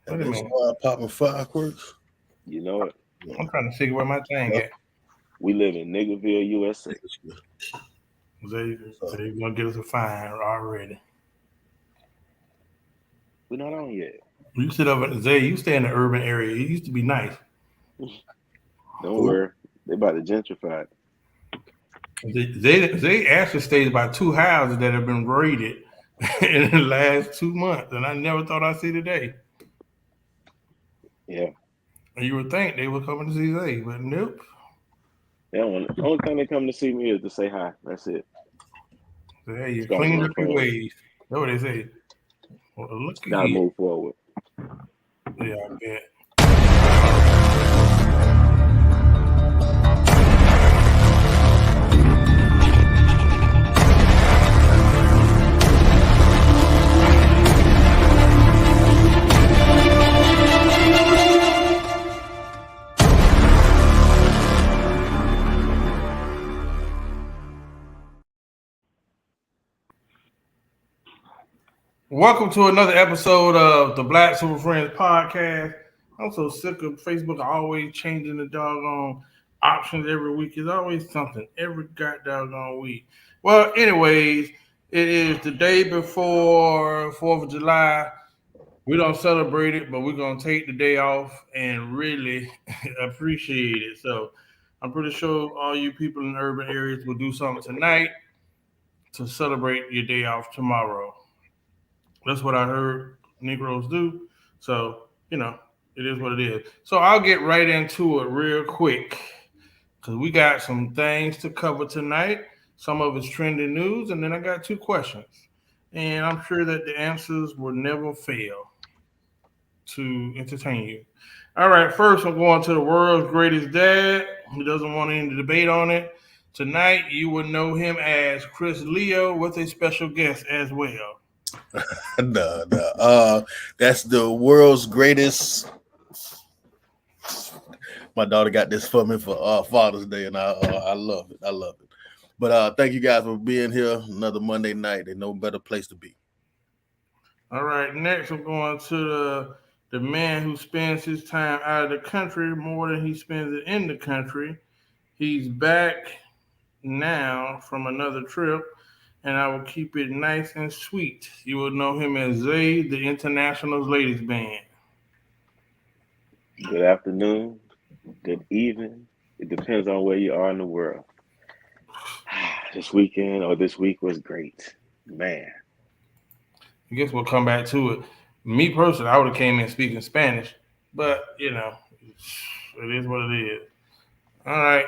And they start popping fireworks. You know it. I'm trying to figure where my thing Yep. at. We live in Niggerville, USA. They gonna get us a fine already. We're not on yet. You sit up at Zay. You stay in the urban area. It used to be nice. Don't Ooh. worry. They about to gentrify it. They actually stays about two houses that have been raided in the last 2 months, and I never thought I'd see the day. Yeah. And you would think they were coming to see Zay, but nope. They don't want, only thing they come to see me is to say hi. That's it. So, hey, you Scratch cleaned my up your phone. ways. That's what they say. Well, look Gotta here. move forward. Yeah, I bet. Welcome to another episode of the Black Super Friends podcast. I'm so sick of Facebook always changing the doggone options every week. It's always something every goddamn week. Well, anyways, it is the day before 4th of July. We don't celebrate it, but we're gonna take the day off and really appreciate it. So I'm pretty sure all you people in urban areas will do something tonight to celebrate your day off tomorrow. That's what I heard Negroes do. So, it is what it is. So I'll get right into it real quick because we got some things to cover tonight. Some of it's trending news, and then I got two questions. And I'm sure that the answers will never fail to entertain you. All right, first I'm going to the world's greatest dad. He doesn't want any debate on it. Tonight, you will know him as Chris Leo with a special guest as well. No. That's the world's greatest. My daughter got this for me for Father's Day, and I love it. I love it. But thank you guys for being here. Another Monday night. There's no better place to be. All right, next I'm going to the man who spends his time out of the country more than he spends it in the country. He's back now from another trip, and I will keep it nice and sweet. You will know him as Zay, the International's Ladies Band. Good afternoon. Good evening. It depends on where you are in the world. This weekend or this week was great. Man. I guess we'll come back to it. Me personally, I would have came in speaking Spanish, but it is what it is. All right.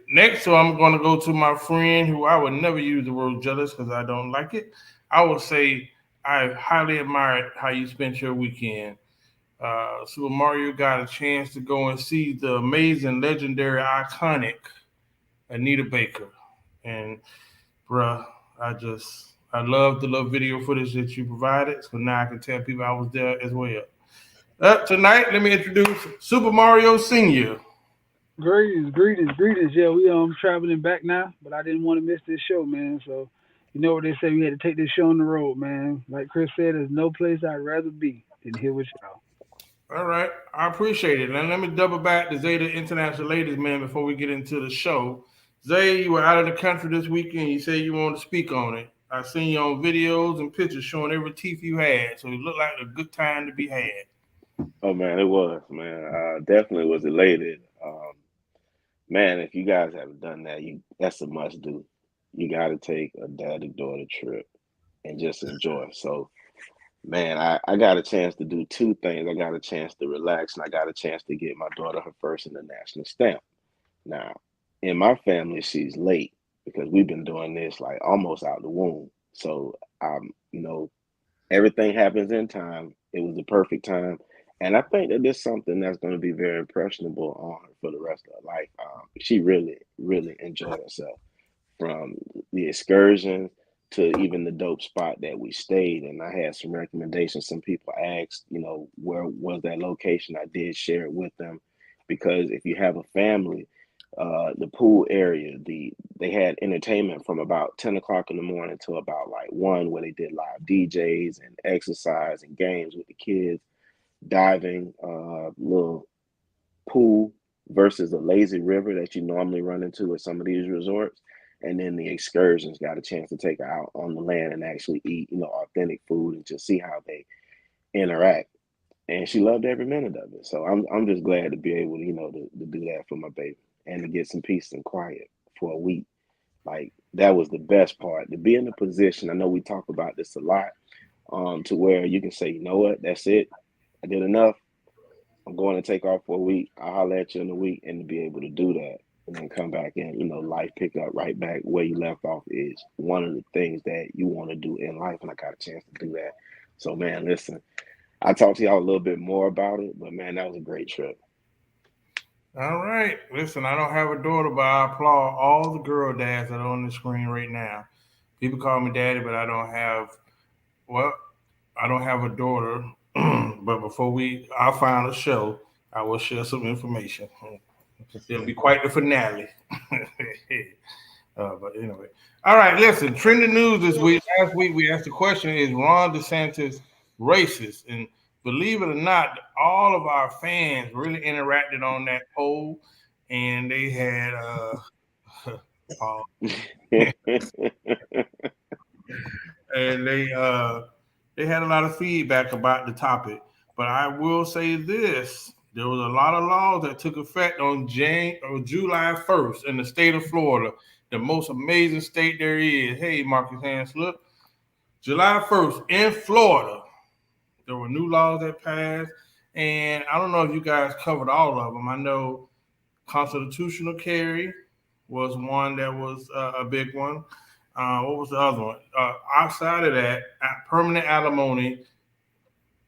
Next, so I'm going to go to my friend who I would never use the word jealous because I don't like it. I would say I highly admired how you spent your weekend. Super Mario got a chance to go and see the amazing, legendary, iconic Anita Baker. And, bruh, I love the little video footage that you provided. So now I can tell people I was there as well. Tonight, let me introduce Super Mario Sr. Greetings. Yeah, we traveling back now, but I didn't want to miss this show, man. So you know what they say, we had to take this show on the road, man. Like Chris said, there's no place I'd rather be than here with y'all. All right, I appreciate it. And let me double back to Zay, the International Ladies Man, before we get into the show. Zay, you were out of the country this weekend. You said you wanted to speak on it. I seen you on videos and pictures showing every teeth you had, so it looked like a good time to be had. Oh man, it was, man. Definitely was elated. Man, if you guys haven't done that, you that's a must do. You gotta take a daddy daughter trip and just enjoy. So man, I got a chance to do two things. I got a chance to relax and I got a chance to get my daughter her first international stamp. Now, in my family, she's late because we've been doing this like almost out the womb. So, everything happens in time. It was the perfect time. And I think that this something that's going to be very impressionable on her for the rest of her life. She really, really enjoyed herself from the excursion to even the dope spot that we stayed. And I had some recommendations. Some people asked, where was that location? I did share it with them because if you have a family, the pool area, they had entertainment from about 10 o'clock in the morning to about like 1 where they did live DJs and exercise and games with the kids. diving, little pool versus a lazy river that you normally run into at some of these resorts. And then the excursions got a chance to take her out on the land and actually eat, authentic food and just see how they interact. And she loved every minute of it. So I'm just glad to be able to, to do that for my baby and to get some peace and quiet for a week. Like that was the best part, to be in a position. I know we talk about this a lot, to where you can say, you know what, that's it. I did enough. I'm going to take off for a week. I'll holler at you in a week, and to be able to do that and then come back and, life pick up right back where you left off is one of the things that you want to do in life. And I got a chance to do that. So, man, listen, I talked to y'all a little bit more about it, but man, that was a great trip. All right. Listen, I don't have a daughter, but I applaud all the girl dads that are on the screen right now. People call me daddy, but well, I don't have a daughter. But before I'll find a show, I will share some information. It'll be quite the finale. But anyway. All right, listen, trending news this week. Last week we asked the question, is Ron DeSantis racist? And believe it or not, all of our fans really interacted on that poll, and they had Paul, and they had a lot of feedback about the topic. But I will say this: there was a lot of laws that took effect on July 1st in the state of Florida, the most amazing state there is. Hey, Marcus Hanslip, July 1st in Florida, there were new laws that passed, and I don't know if you guys covered all of them. I know constitutional carry was one that was a big one. What was the other one? Outside of that, permanent alimony,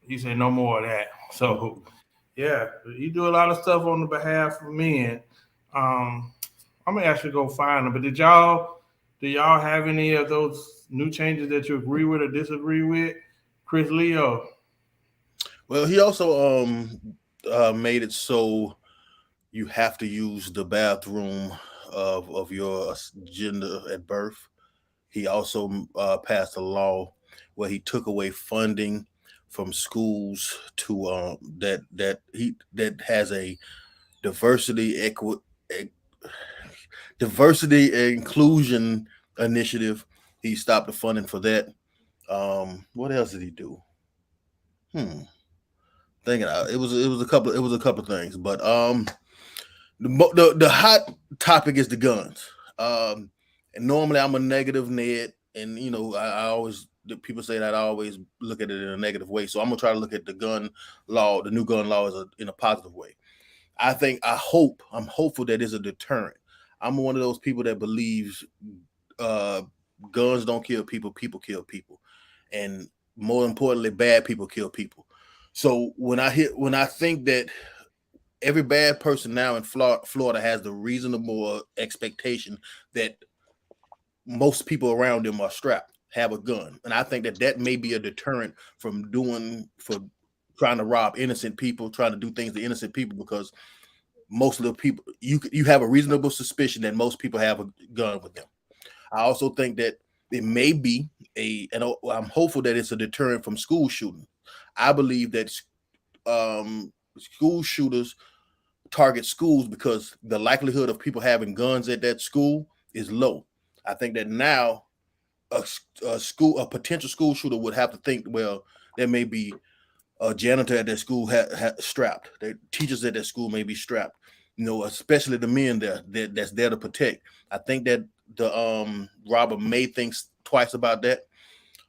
he said no more of that. So, yeah, you do a lot of stuff on the behalf of men. Um, I'm gonna actually go find them. But do y'all have any of those new changes that you agree with or disagree with, Chris Leo? Well, he also made it so you have to use the bathroom of your gender at birth. He also passed a law where he took away funding from schools to that has a diversity diversity and inclusion initiative. He stopped the funding for that. What else did he do? Thinking it was a couple of things, but the hot topic is the guns. And normally I'm a negative Ned, and I always, the people say that I always look at it in a negative way. So I'm gonna try to look at the gun law, the new gun law, in a positive way. I'm hopeful that it's a deterrent. I'm one of those people that believes uh, guns don't kill people, people kill people, and more importantly, bad people kill people. So when I think that every bad person now in Florida has the reasonable expectation that most people around them are strapped, have a gun, and I think that may be a deterrent for trying to rob innocent people, trying to do things to innocent people, because most of the people, you have a reasonable suspicion that most people have a gun with them. I also think that it may be and I'm hopeful that it's a deterrent from school shooting. I believe that school shooters target schools because the likelihood of people having guns at that school is low. I think that now a potential school shooter would have to think, well, there may be a janitor at that school strapped. The teachers at that school may be strapped. Especially the men that's there to protect. I think that the robber may think twice about that.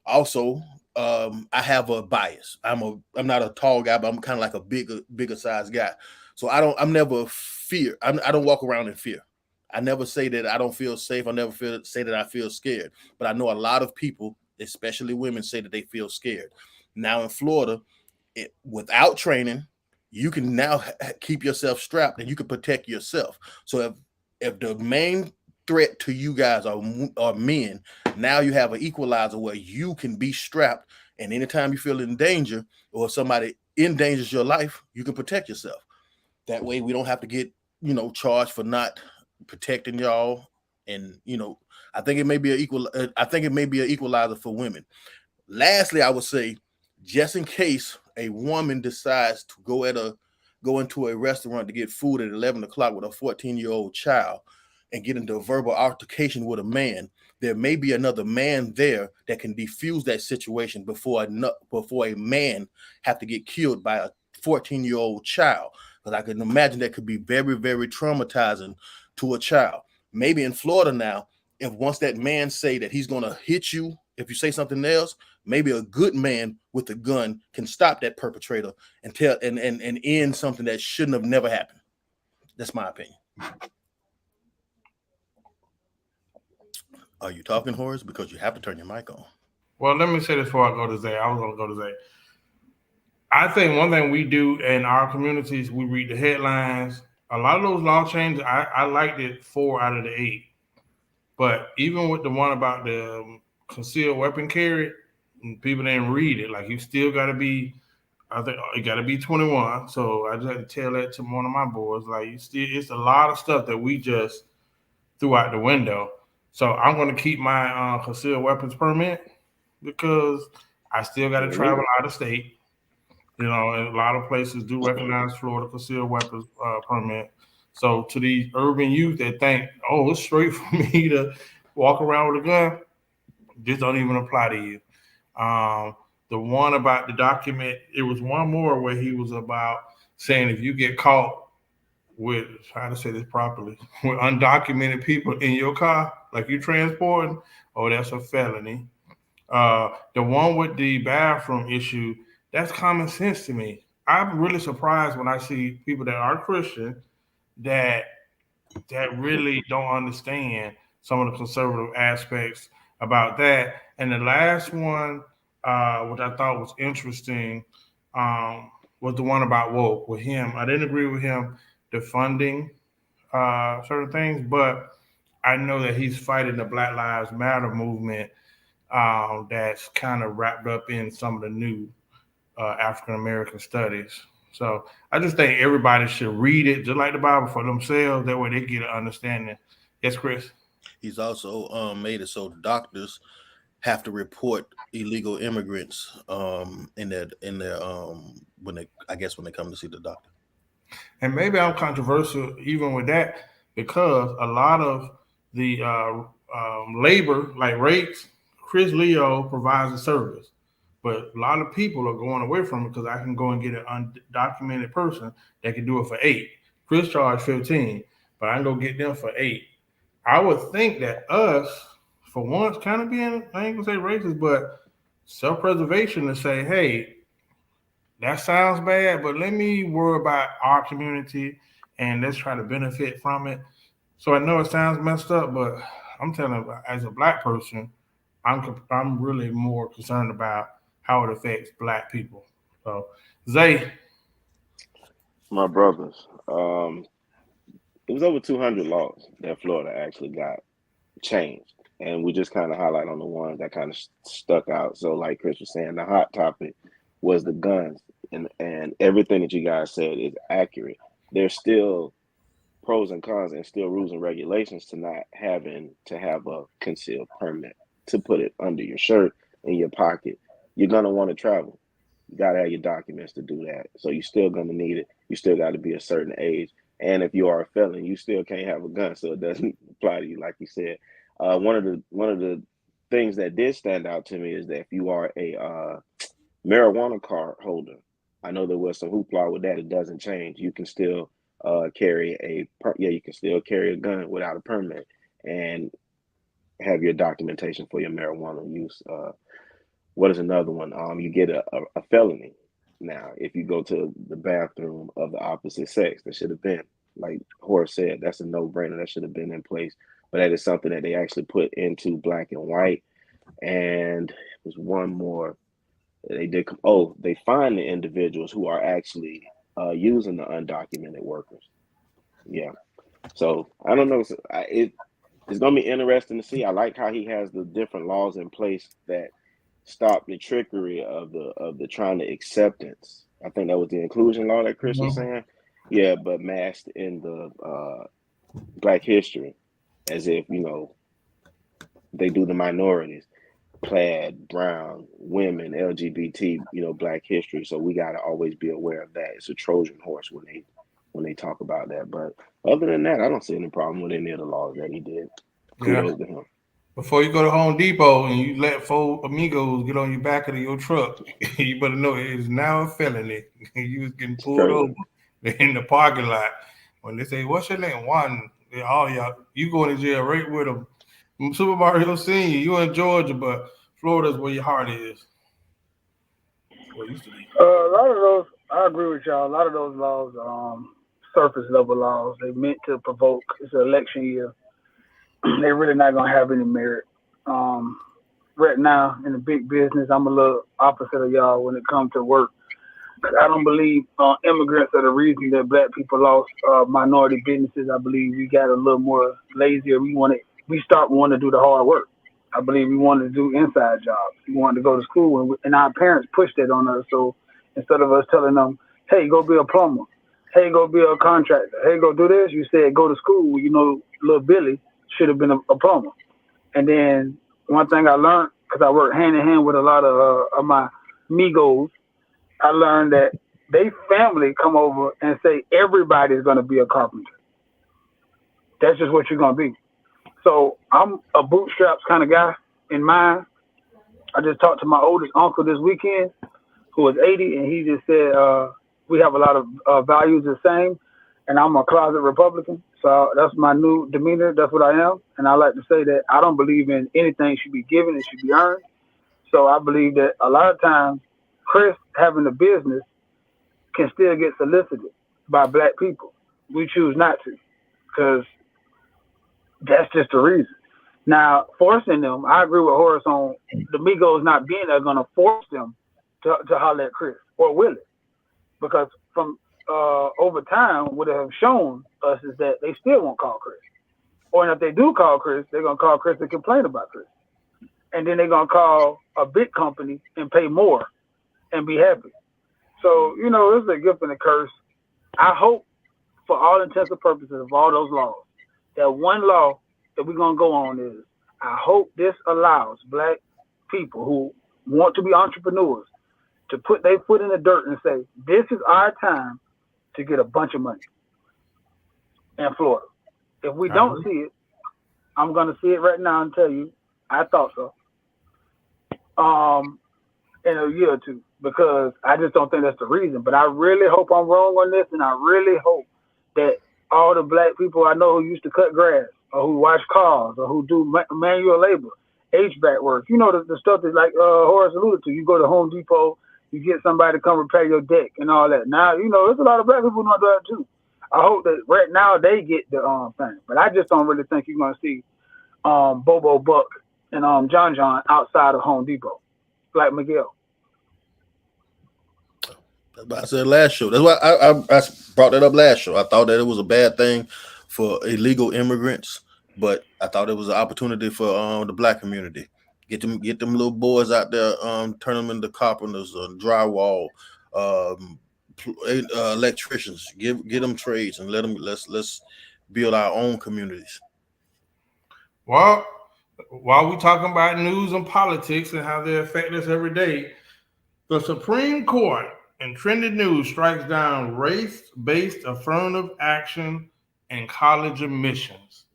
Also, I have a bias. I'm not a tall guy, but I'm kind of like a bigger size guy. So I'm never fear. I don't walk around in fear. I never say that I don't feel safe. I never say that I feel scared. But I know a lot of people, especially women, say that they feel scared. Now in Florida, without training, you can now keep yourself strapped and you can protect yourself. So if the main threat to you guys are men, now you have an equalizer where you can be strapped, and anytime you feel in danger or somebody endangers your life, you can protect yourself. That way we don't have to get charged for not protecting y'all. And I think it may be an equalizer for women. Lastly, I would say, just in case a woman decides to go into a restaurant to get food at 11 o'clock with a 14-year-old child and get into a verbal altercation with a man, there may be another man there that can defuse that situation before a man have to get killed by a 14-year-old child. Because I can imagine that could be very, very traumatizing to a child. Maybe in Florida now, if once that man say that he's going to hit you if you say something else, maybe a good man with a gun can stop that perpetrator and tell and end something that shouldn't have never happened. That's my opinion. Are you talking, Horace? Because you have to turn your mic on. Well, let me say this before I go to Zay. I was going to go to Zay. I think one thing we do in our communities, we read the headlines. A lot of those law changes, I liked it 4 out of the 8. But even with the one about the concealed weapon carry, people didn't read it. Like, you still got to be, I think you got to be 21. So I just had to tell that to one of my boys. Like, it's a lot of stuff that we just threw out the window. So I'm going to keep my concealed weapons permit because I still got to travel out of state. And a lot of places do recognize Florida concealed weapons permit. So to these urban youth that think, oh, it's straight for me to walk around with a gun, this don't even apply to you. The one about the document, it was one more where he was about saying if you get caught with, trying to say this properly, with undocumented people in your car, like you transporting, oh, that's a felony. The one with the bathroom issue, that's common sense to me. I'm really surprised when I see people that are Christian that really don't understand some of the conservative aspects about that. And the last one, which I thought was interesting, was the one about woke with him. I didn't agree with him defunding certain things, but I know that he's fighting the Black Lives Matter movement that's kind of wrapped up in some of the new African American studies. So I just think everybody should read it just like the Bible for themselves. That way they get an understanding. Yes, Chris? He's also made it so doctors have to report illegal immigrants in their when they come to see the doctor. And maybe I'm controversial even with that because a lot of the labor, like rates, Chris Leo provides a service. But a lot of people are going away from it because I can go and get an undocumented person that can do it for $8. Chris charged $15, but I can go get them for $8. I would think that us, for once, kind of being, I ain't gonna say racist, but self-preservation to say, hey, that sounds bad, but let me worry about our community and let's try to benefit from it. So I know it sounds messed up, but I'm telling you, as a Black person, I'm really more concerned about how it affects Black people. So, Zay. My brothers, it was over 200 laws that Florida actually got changed. And we just kind of highlight on the ones that kind of stuck out. So, like Chris was saying, the hot topic was the guns. And everything that you guys said is accurate. There's still pros and cons and still rules and regulations to not having to have a concealed permit to put it under your shirt in your pocket. You're going to want to travel. You got to have your documents to do that. So you're still going to need it. You still got to be a certain age. And if you are a felon, you still can't have a gun. So it doesn't apply to you, like you said. One of the things that did stand out to me is that if you are a marijuana card holder, I know there was some hoopla with that. It doesn't change. You can still carry a gun without a permit and have your documentation for your marijuana use. What is another one? You get a felony now if you go to the bathroom of the opposite sex. That should have been, like Horace said, that's a no-brainer. That should have been in place. But that is something that they actually put into black and white. And there was one more. They did. Oh, they find the individuals who are actually using the undocumented workers. Yeah. So I don't know. It's gonna be interesting to see. I like how he has the different laws in place that stop the trickery of the trying to acceptance. I think that was the inclusion law that Chris was saying. Yeah, but masked in the Black history, as if they do the minorities. plaid, brown, women, LGBT, Black history. So we got to always be aware of that. It's a Trojan horse when they talk about that. But other than that, I don't see any problem with any of the laws that he did. Yeah. Kudos to him. Before you go to Home Depot and you let four amigos get on your back of your truck, you better know it is now a felony. You was getting pulled Straight over up. in the parking lot. When they say, "What's your name?" One, all y'all, you going to jail right with them. Super Mario Senior, you in Georgia, but Florida's where your heart is. Well, it used to be. A lot of those, I agree with y'all. A lot of those laws, surface level laws, they meant to provoke. It's an election year. They're really not gonna have any merit. Um, right now in the big business, I'm a little opposite of y'all when it comes to work. I don't believe immigrants are the reason that black people lost minority businesses. I believe we got a little more lazier. We start wanting to do the hard work. I believe we wanted to do inside jobs. We wanted to go to school, and our parents pushed it on us. So instead of us telling them, "Hey, go be a plumber," "Hey, go be a contractor," "Hey, go do this," you said, "Go to school." Well, little Billy should have been a plumber. And then one thing I learned, because I work hand in hand with a lot of my Migos, I learned that they family come over and say everybody's going to be a carpenter. That's just what you're going to be. So I'm a bootstraps kind of guy in mind. I just talked to my oldest uncle this weekend, who was 80, and he just said we have a lot of values the same, and I'm a closet Republican. So that's my new demeanor. That's what I am, and I like to say that I don't believe in anything should be given; it should be earned. So I believe that a lot of times, Chris having a business can still get solicited by black people. We choose not to, because that's just the reason. Now, forcing them, I agree with Horace on the Migos not being there, going to force them to holler at Chris, or will it? Because from over time, what they have shown us is that they still won't call Chris. Or if they do call Chris, they're going to call Chris and complain about Chris. And then they're going to call a big company and pay more and be happy. So, it's a gift and a curse. I hope, for all intents and purposes of all those laws, that one law that we're going to go on is, I hope this allows black people who want to be entrepreneurs to put their foot in the dirt and say, this is our time to get a bunch of money in Florida. If we don't see it, I'm going to see it right now and tell you, I thought so. In a year or two, because I just don't think that's the reason. But I really hope I'm wrong on this, and I really hope that all the black people I know who used to cut grass, or who wash cars, or who do manual labor, HVAC work, the stuff that, like Horace alluded to, you go to Home Depot, you get somebody to come repair your deck and all that. Now, there's a lot of black people doing that too. I hope that right now they get the thing, but I just don't really think you're gonna see Bobo Buck and John outside of Home Depot like Miguel. That's what I said last show. That's why I brought that up last show. I thought that it was a bad thing for illegal immigrants, but I thought it was an opportunity for the black community. Get them little boys out there, turn them into carpenters, drywall, um, electricians. Get them trades and let's build our own communities. Well, while we talking about news and politics and how they affect us every day, the Supreme Court in trending news strikes down race-based affirmative action in college admissions.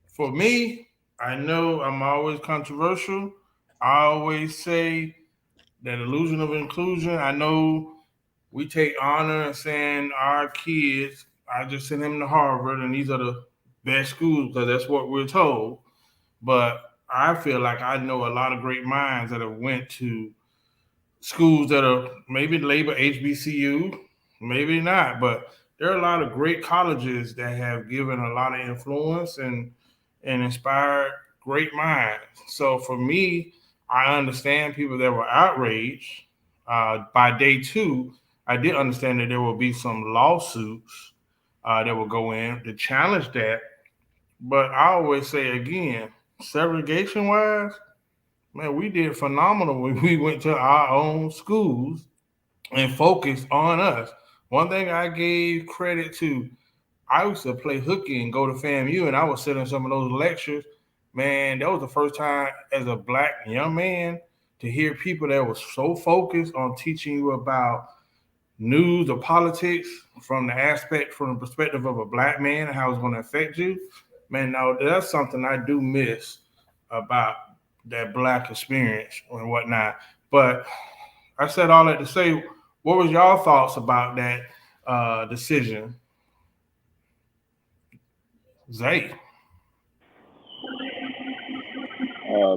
For me, I know I'm always controversial. I always say that illusion of inclusion. I know we take honor in saying our kids, I just sent him to Harvard and these are the best schools because that's what we're told. But I feel like I know a lot of great minds that have went to schools that are maybe labeled HBCU, maybe not, but there are a lot of great colleges that have given a lot of influence and inspired great minds. So for me, I understand people that were outraged. By day two, I did understand that there will be some lawsuits that will go in to challenge that. But I always say again, segregation wise, man, we did phenomenal when we went to our own schools and focused on us. One thing I gave credit to, I used to play hooky and go to FAMU, and I would sit in some of those lectures, man, that was the first time as a black young man to hear people that was so focused on teaching you about news or politics from the perspective of a black man and how it's going to affect you. Man, now that's something I do miss about that black experience and whatnot. But I said all that to say, what was y'all thoughts about that decision, Zay?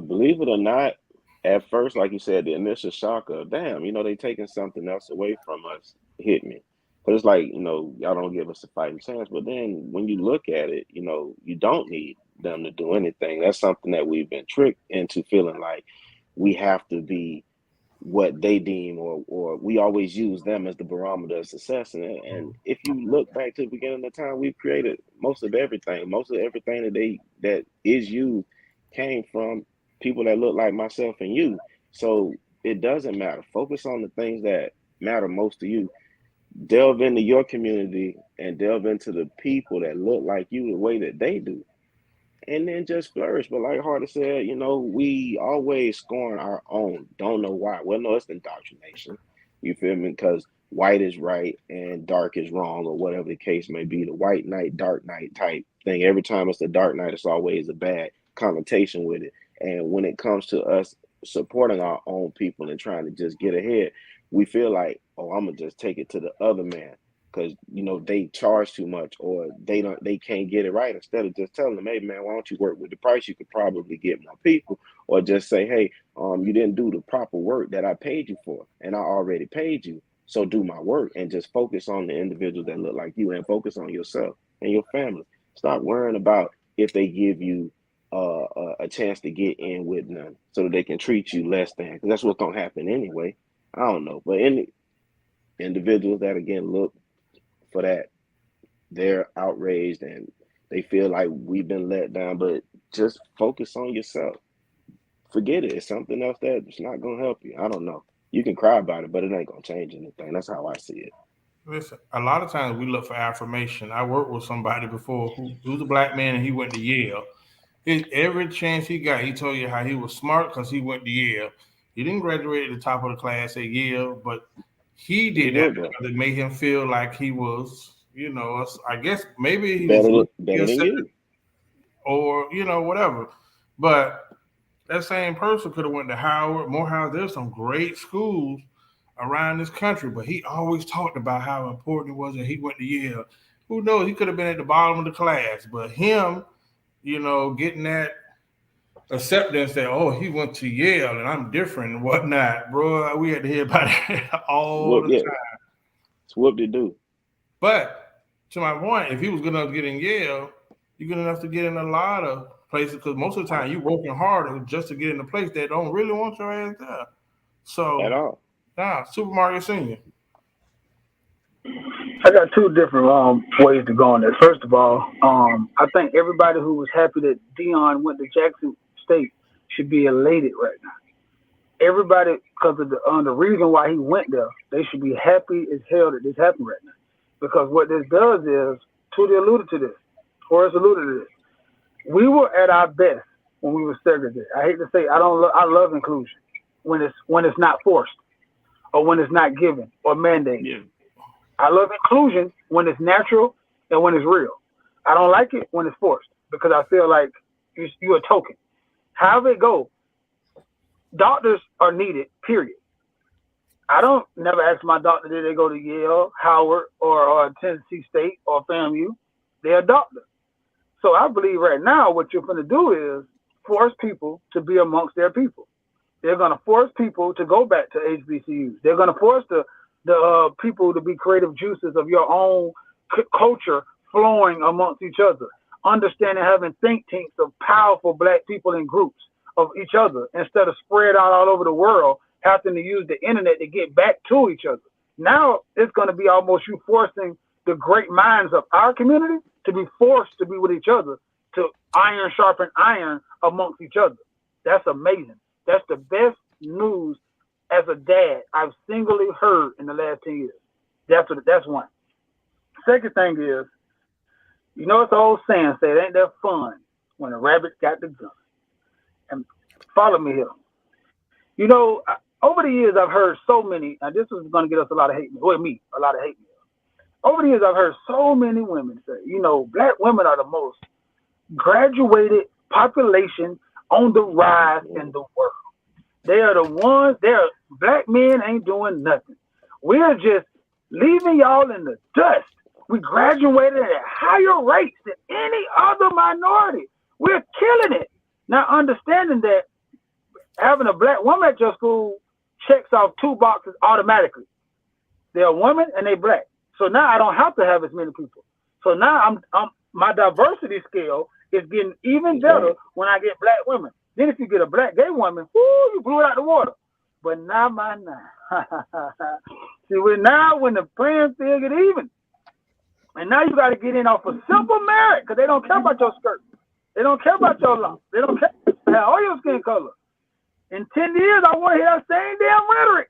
Believe it or not, at first, like you said, the initial shock of, damn, they taking something else away from us hit me. But it's like, y'all don't give us a fighting chance. But then when you look at it, you don't need them to do anything. That's something that we've been tricked into feeling like we have to be what they deem, or we always use them as the barometer of success. And if you look back to the beginning of time, we've created most of everything. Most of everything that is used came from people that look like myself and you. So it doesn't matter. Focus on the things that matter most to you. Delve into your community and delve into the people that look like you the way that they do, and then just flourish. But like Harder said, we always scorn our own. Don't know why. Well, no, it's indoctrination. You feel me? Because white is right and dark is wrong, or whatever the case may be. The white knight, dark knight type thing. Every time it's the dark knight, it's always a bad connotation with it. And when it comes to us supporting our own people and trying to just get ahead, we feel like, oh, I'm gonna just take it to the other man because they charge too much, or they can't get it right. Instead of just telling them, hey man, why don't you work with the price? You could probably get more people. Or just say, hey, you didn't do the proper work that I paid you for, and I already paid you, so do my work. And just focus on the individuals that look like you, and focus on yourself and your family. Stop worrying about if they give you a chance to get in with them so that they can treat you less than, because that's what's gonna happen anyway. I don't know, but any individuals that again look for that, they're outraged and they feel like we've been let down. But just focus on yourself. Forget it. It's something else that's not gonna help you. I don't know. You can cry about it, but it ain't gonna change anything. That's how I see it. Listen, a lot of times we look for affirmation. I worked with somebody before who was a black man and he went to Yale. Every chance he got, he told you how he was smart because he went to Yale. He didn't graduate at the top of the class at Yale, but he He did that went there because it made him feel like he was, I guess maybe he was better than you. or whatever. But that same person could have went to Howard, Morehouse. There's some great schools around this country, but he always talked about how important it was that he went to Yale. Who knows? He could have been at the bottom of the class, but him, getting that acceptance that he went to Yale and I'm different and whatnot, bro. We had to hear about it all What? the Yeah, time. it's what to do. But to my point, if he was good enough to get in Yale, you're good enough to get in a lot of places because most of the time you're working harder just to get in a place that don't really want your ass there. At So, all. Supermarket Senior. I got two different ways to go on this. First of all, I think everybody who was happy that Dion went to Jackson State should be elated right now. Everybody, because of the reason why he went there, they should be happy as hell that this happened right now. Because what this does is, Tootie alluded to this, Horace alluded to this. We were at our best when we were segregated. I hate to say, I love inclusion when it's not forced or when it's not given or mandated. Yeah. I love inclusion when it's natural and when it's real. I don't like it when it's forced because I feel like you're a token. However it goes, doctors are needed, period. I don't never ask my doctor did they go to Yale, Howard, or Tennessee State or FAMU. They're a doctor. So I believe right now what you're going to do is force people to be amongst their people. They're going to force people to go back to HBCUs. They're going to force the people to be creative juices of your own culture flowing amongst each other. Understanding having think tanks of powerful black people in groups of each other instead of spread out all over the world, having to use the internet to get back to each other. Now it's going to be almost you forcing the great minds of our community to be forced to be with each other, to iron sharpen iron amongst each other. That's amazing. That's the best news as a dad I've singly heard in the last 10 years. That's one. Second thing is, it's the old saying, say it ain't that fun when a rabbit got the gun. Follow me here. You know, over the years, I've heard so many, and this is going to get us a lot of hate, or me, a lot of hate. Over the years, I've heard so many women say, you know, black women are the most graduated population on the rise in the world. They are the ones, they're black men ain't doing nothing. We're just leaving y'all in the dust. We graduated at higher rates than any other minority. We're killing it. Now, understanding that having a black woman at your school checks off two boxes automatically. They're a woman and they black. So now I don't have to have as many people. So now I'm my diversity scale is getting even better when I get black women. Then if you get a black gay woman, whoo, you blew it out the water. But now my now. See, we're now when the friends still get even. And now you got to get in off a simple merit because they don't care about your skirt. They don't care about your locks. They don't care about your skin color. In 10 years, I want to hear that same damn rhetoric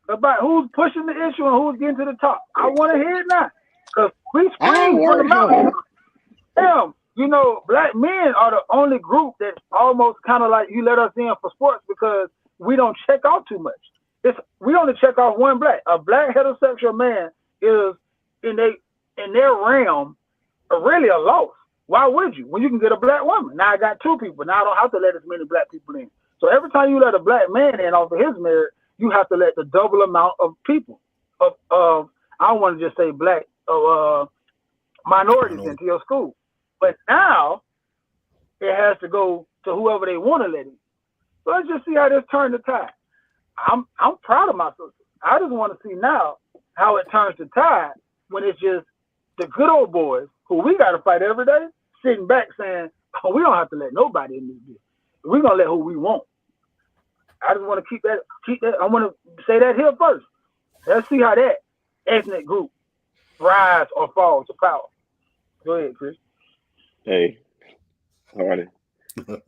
about who's pushing the issue and who's getting to the top. I want to hear it now. Because we scream from the mountain. Damn, you know, black men are the only group that's almost kind of like you let us in for sports because we don't check off too much. We only check off one black. A black heterosexual man is in their realm really a loss. Why would you? When you can get a black woman. Now I got two people. Now I don't have to let as many black people in. So every time you let a black man in off of his merit, you have to let the double amount of people of I don't want to just say black minorities into your school. But now it has to go to whoever they want to let in. So let's just see how this turns the tide. I'm proud of my sister. I just want to see now how it turns the tide when it's just the good old boys who we got to fight every day, sitting back saying, oh, we don't have to let nobody in this deal. We're going to let who we want. I just want to keep that. I want to say that here first. Let's see how that ethnic group rise or fall to power. Go ahead, Chris. Hey, Hardy,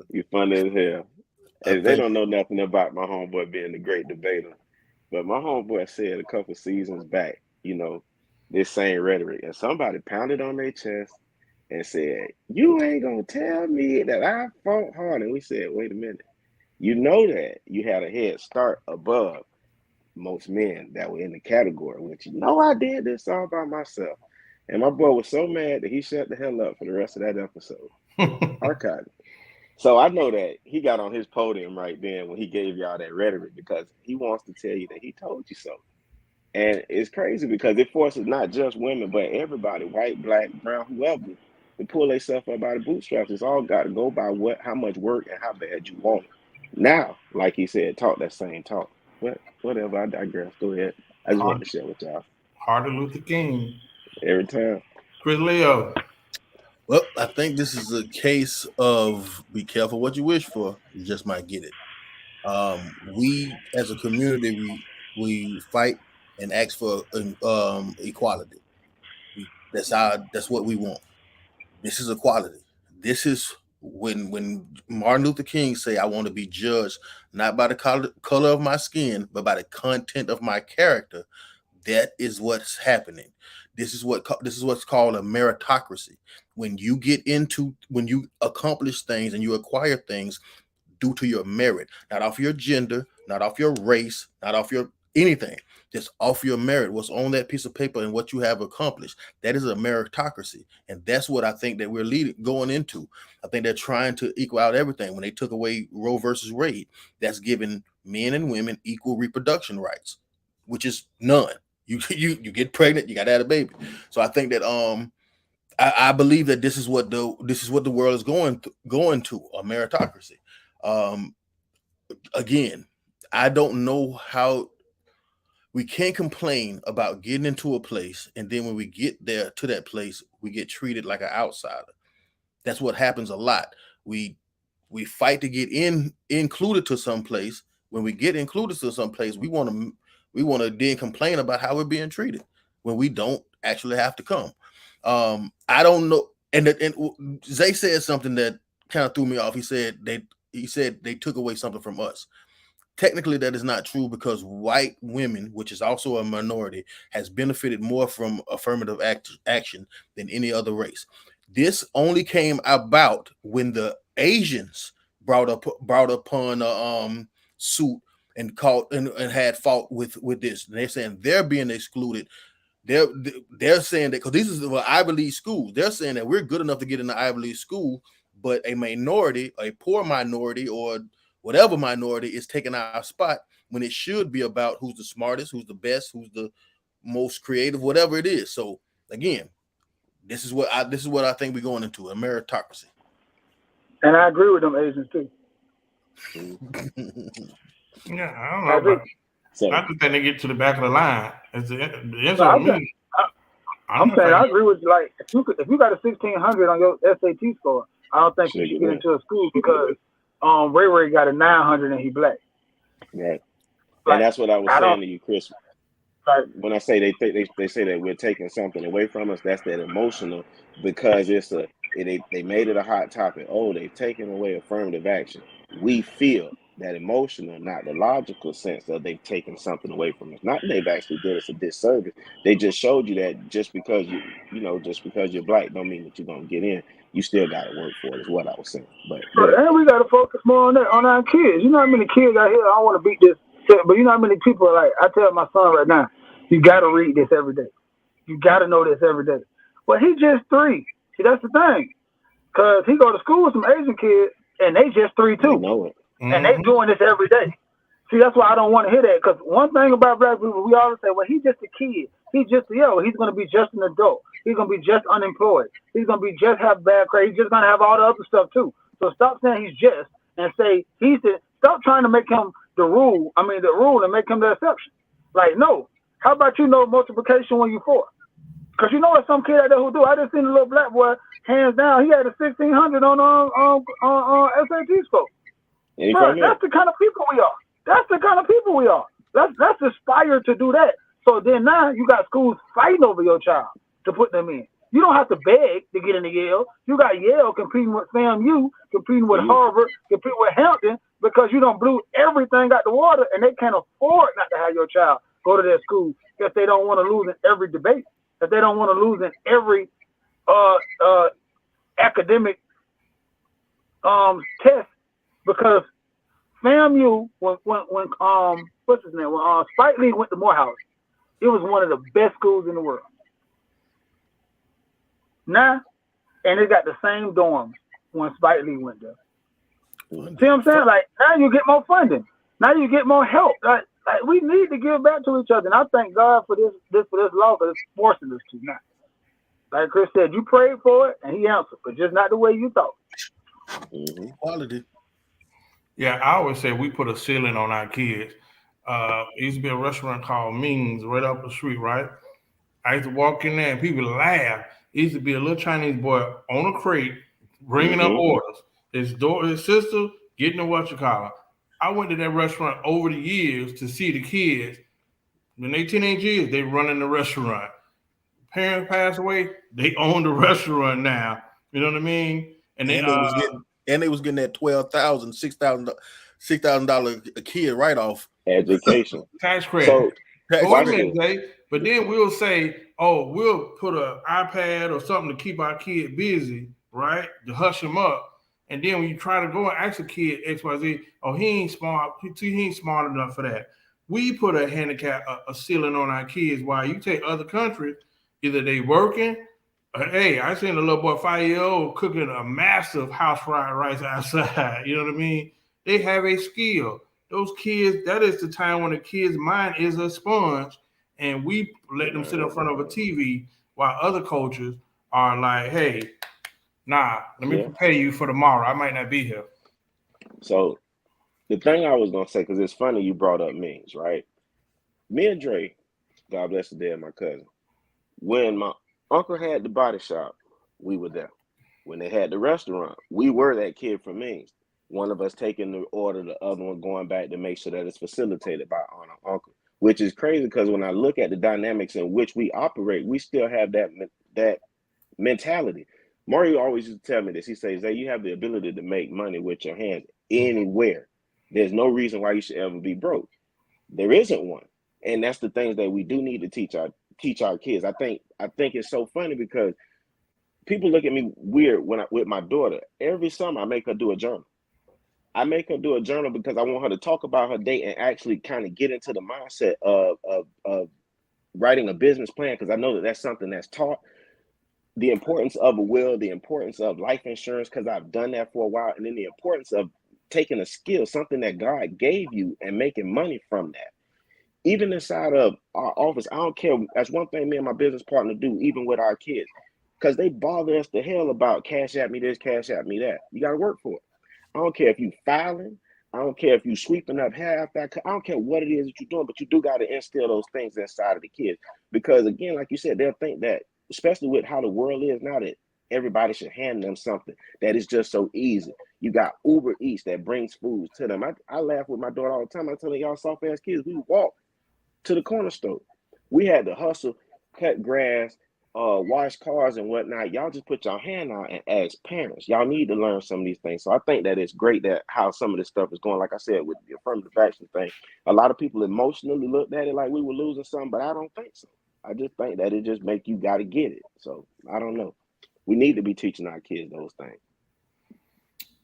you funny as hell. And they don't know nothing about my homeboy being the great debater. But my homeboy said a couple seasons back, you know, this same rhetoric. And somebody pounded on their chest and said, you ain't going to tell me that I fought hard. And we said, wait a minute. You know that you had a head start above most men that were in the category, which you know I did this all by myself. And my boy was so mad that he shut the hell up for the rest of that episode. Archived. So I know that he got on his podium right then when he gave y'all that rhetoric because he wants to tell you that he told you so. And it's crazy because it forces not just women, but everybody, white, black, brown, whoever, to pull themselves up by the bootstraps. It's all got to go by how much work and how bad you want it. Now, like he said, talk that same talk. But whatever, I digress. Go ahead. I just wanted to share with y'all. Martin Luther King. Every time. Chris Leo. Well, I think this is a case of be careful what you wish for. You just might get it. We, as a community, we fight and ask for equality. That's what we want. This is equality. This is when Martin Luther King say, "I want to be judged not by the color of my skin, but by the content of my character." That is what's happening. This is what's called a meritocracy. When you accomplish things and you acquire things due to your merit, not off your gender, not off your race, not off your anything, just off your merit, what's on that piece of paper and what you have accomplished. That is a meritocracy. And that's what I think that we're going into. I think they're trying to equal out everything. When they took away Roe versus Wade, that's giving men and women equal reproduction rights, which is none. You get pregnant, you got to have a baby. So I think that I believe that this is what the world is going to a meritocracy. Again, I don't know how we can't complain about getting into a place and then when we get there to that place, we get treated like an outsider. That's what happens a lot. We fight to get included to some place. When we get included to some place, we want to then complain about how we're being treated when we don't actually have to come. I don't know. And Zay said something that kind of threw me off. He said they took away something from us. Technically, that is not true because white women, which is also a minority, has benefited more from affirmative action than any other race. This only came about when the Asians brought upon a suit and caught and had fault with this. And they're saying they're being excluded. They're saying that because these is the Ivy League schools. They're saying that we're good enough to get in the Ivy League school, but a minority, a poor minority, or whatever minority is taking our spot when it should be about who's the smartest, who's the best, who's the most creative, whatever it is. So again, this is what I think we're going into, a meritocracy. And I agree with them Asians too. Yeah, I don't know, but So I just think they get to the back of the line. It's the answer No, to I'm saying, me. I'm saying I agree with you. Like if you got a 1600 on your SAT score, I don't think you should get into a school because Ray got a 900 and he black. right. Like, And that's what I was saying to you, Chris. Like, When I say they say that we're taking something away from us, that's that emotional, because they made it a hot topic. Oh, they've taken away affirmative action. We feel that emotional, not the logical sense of they've taken something away from us. Not that they've actually did us a disservice. They just showed you that just because just because you're black don't mean that you're gonna get in. You still got to work for it. Is what I was saying. But and we got to focus more on that, on our kids. You know how many kids out here? I don't want to beat this, but you know how many people are like, I tell my son right now, you got to read this every day. You got to know this every day. Well, he just 3. See, that's the thing. Because he go to school with some Asian kids, and they just 3 they too. know it. And they doing this every day. See, that's why I don't want to hear that. Because one thing about black people, we always say, well, he's just a kid. He's just he's going to be just an adult. He's going to be just unemployed. He's going to be just have bad credit. He's just going to have all the other stuff too. So stop saying he's just and say stop trying to make him the rule and make him the exception. Like, no. How about you know multiplication when you 4? Because you know what some kid out there who do. I just seen a little black boy, hands down, he had a 1600 on SAT score. Bro, that's the kind of people we are. That's the kind of people we are. Let's aspire to do that. So then now you got schools fighting over your child to put them in. You don't have to beg to get into Yale. You got Yale competing with FAMU, competing with Harvard, competing with Hampton, because you don't blew everything out the water, and they can't afford not to have your child go to their school if they don't want to lose in every debate, if they don't want to lose in every academic test, because FAMU when what's his name? When Spike Lee went to Morehouse, it was one of the best schools in the world. Now, and it got the same dorms when Spike Lee went there. See what I'm saying? Like, now you get more funding. Now you get more help. Like we need to give back to each other. And I thank God for this law, because it's forcing us to now. Like Chris said, you prayed for it and he answered, but just not the way you thought. Quality. Yeah, I always say we put a ceiling on our kids. It used to be a restaurant called Ming's right up the street, right? I used to walk in there and people laugh. It used to be a little Chinese boy on a crate bringing up orders. His sister getting a whatchamacallit. I went to that restaurant over the years to see the kids. When they teenage years, they running the restaurant. Parents passed away, they own the restaurant now. You know what I mean? And they was getting that $12,000, $6,000 a kid right off. Education. Tax credit. So, but then we'll say, oh, we'll put an iPad or something to keep our kid busy, right? To hush him up. And then when you try to go and ask a kid XYZ, oh, he ain't smart. He ain't smart enough for that. We put a handicap, a ceiling on our kids. While you take other countries, either they working. Hey, I seen a little boy 5-year-old cooking a massive house fried rice outside. You know what I mean? They have a skill. Those kids, that is the time when the kid's mind is a sponge, and we let them sit in front of a TV while other cultures are like, hey, nah, let me prepare you for tomorrow. I might not be here. So the thing I was going to say, because it's funny you brought up memes, right? Me and Dre, God bless the dead, my cousin, when my uncle had the body shop, we were there. When they had the restaurant, we were that kid from memes. One of us taking the order, the other one going back to make sure that it's facilitated by our uncle, which is crazy because when I look at the dynamics in which we operate, we still have that mentality. Mario always used to tell me this. He says that you have the ability to make money with your hands anywhere. There's no reason why you should ever be broke. There isn't one. And that's the things that we do need to teach our kids. I think it's so funny because people look at me weird with my daughter. Every summer I make her do a journal. I make her do a journal because I want her to talk about her day and actually kind of get into the mindset of writing a business plan, because I know that that's something that's taught. The importance of a will, the importance of life insurance, because I've done that for a while, and then the importance of taking a skill, something that God gave you, and making money from that. Even inside of our office, I don't care. That's one thing me and my business partner do, even with our kids, because they bother us to hell about cash at me this, cash at me that. You got to work for it. I don't care if you filing. I don't care if you sweeping up half that. I don't care what it is that you're doing, but you do got to instill those things inside of the kids. Because again, like you said, they'll think that, especially with how the world is now, that everybody should hand them something that is just so easy. You got Uber Eats that brings food to them. I laugh with my daughter all the time. I tell y'all soft ass kids, we walk to the corner store. We had to hustle, cut grass, wash cars and whatnot. Y'all just put your hand out and ask parents. Y'all need to learn some of these things. So I think that it's great that how some of this stuff is going. Like I said, with the affirmative action thing, a lot of people emotionally looked at it like we were losing something, but I don't think so. I just think that it just make you got to get it. So I don't know. We need to be teaching our kids those things.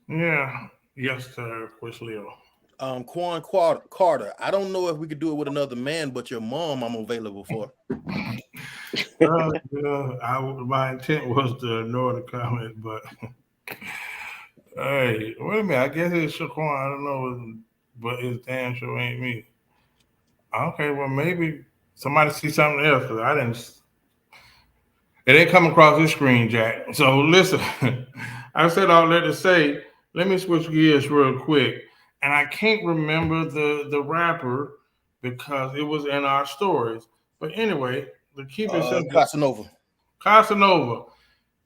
Yeah. Yes, sir. Chris Leo. Quan Carter. I don't know if we could do it with another man, but your mom, I'm available for. My intent was to ignore the comment, but hey, wait a minute. I guess it's Shaquan. I don't know, but it's damn sure ain't me. Okay, well maybe somebody see something else because I didn't. It ain't come across this screen, Jack. So listen, I said all that to say, let me switch gears real quick. And I can't remember the rapper because it was in our stories. But anyway, to keep it simple, Casanova. Casanova,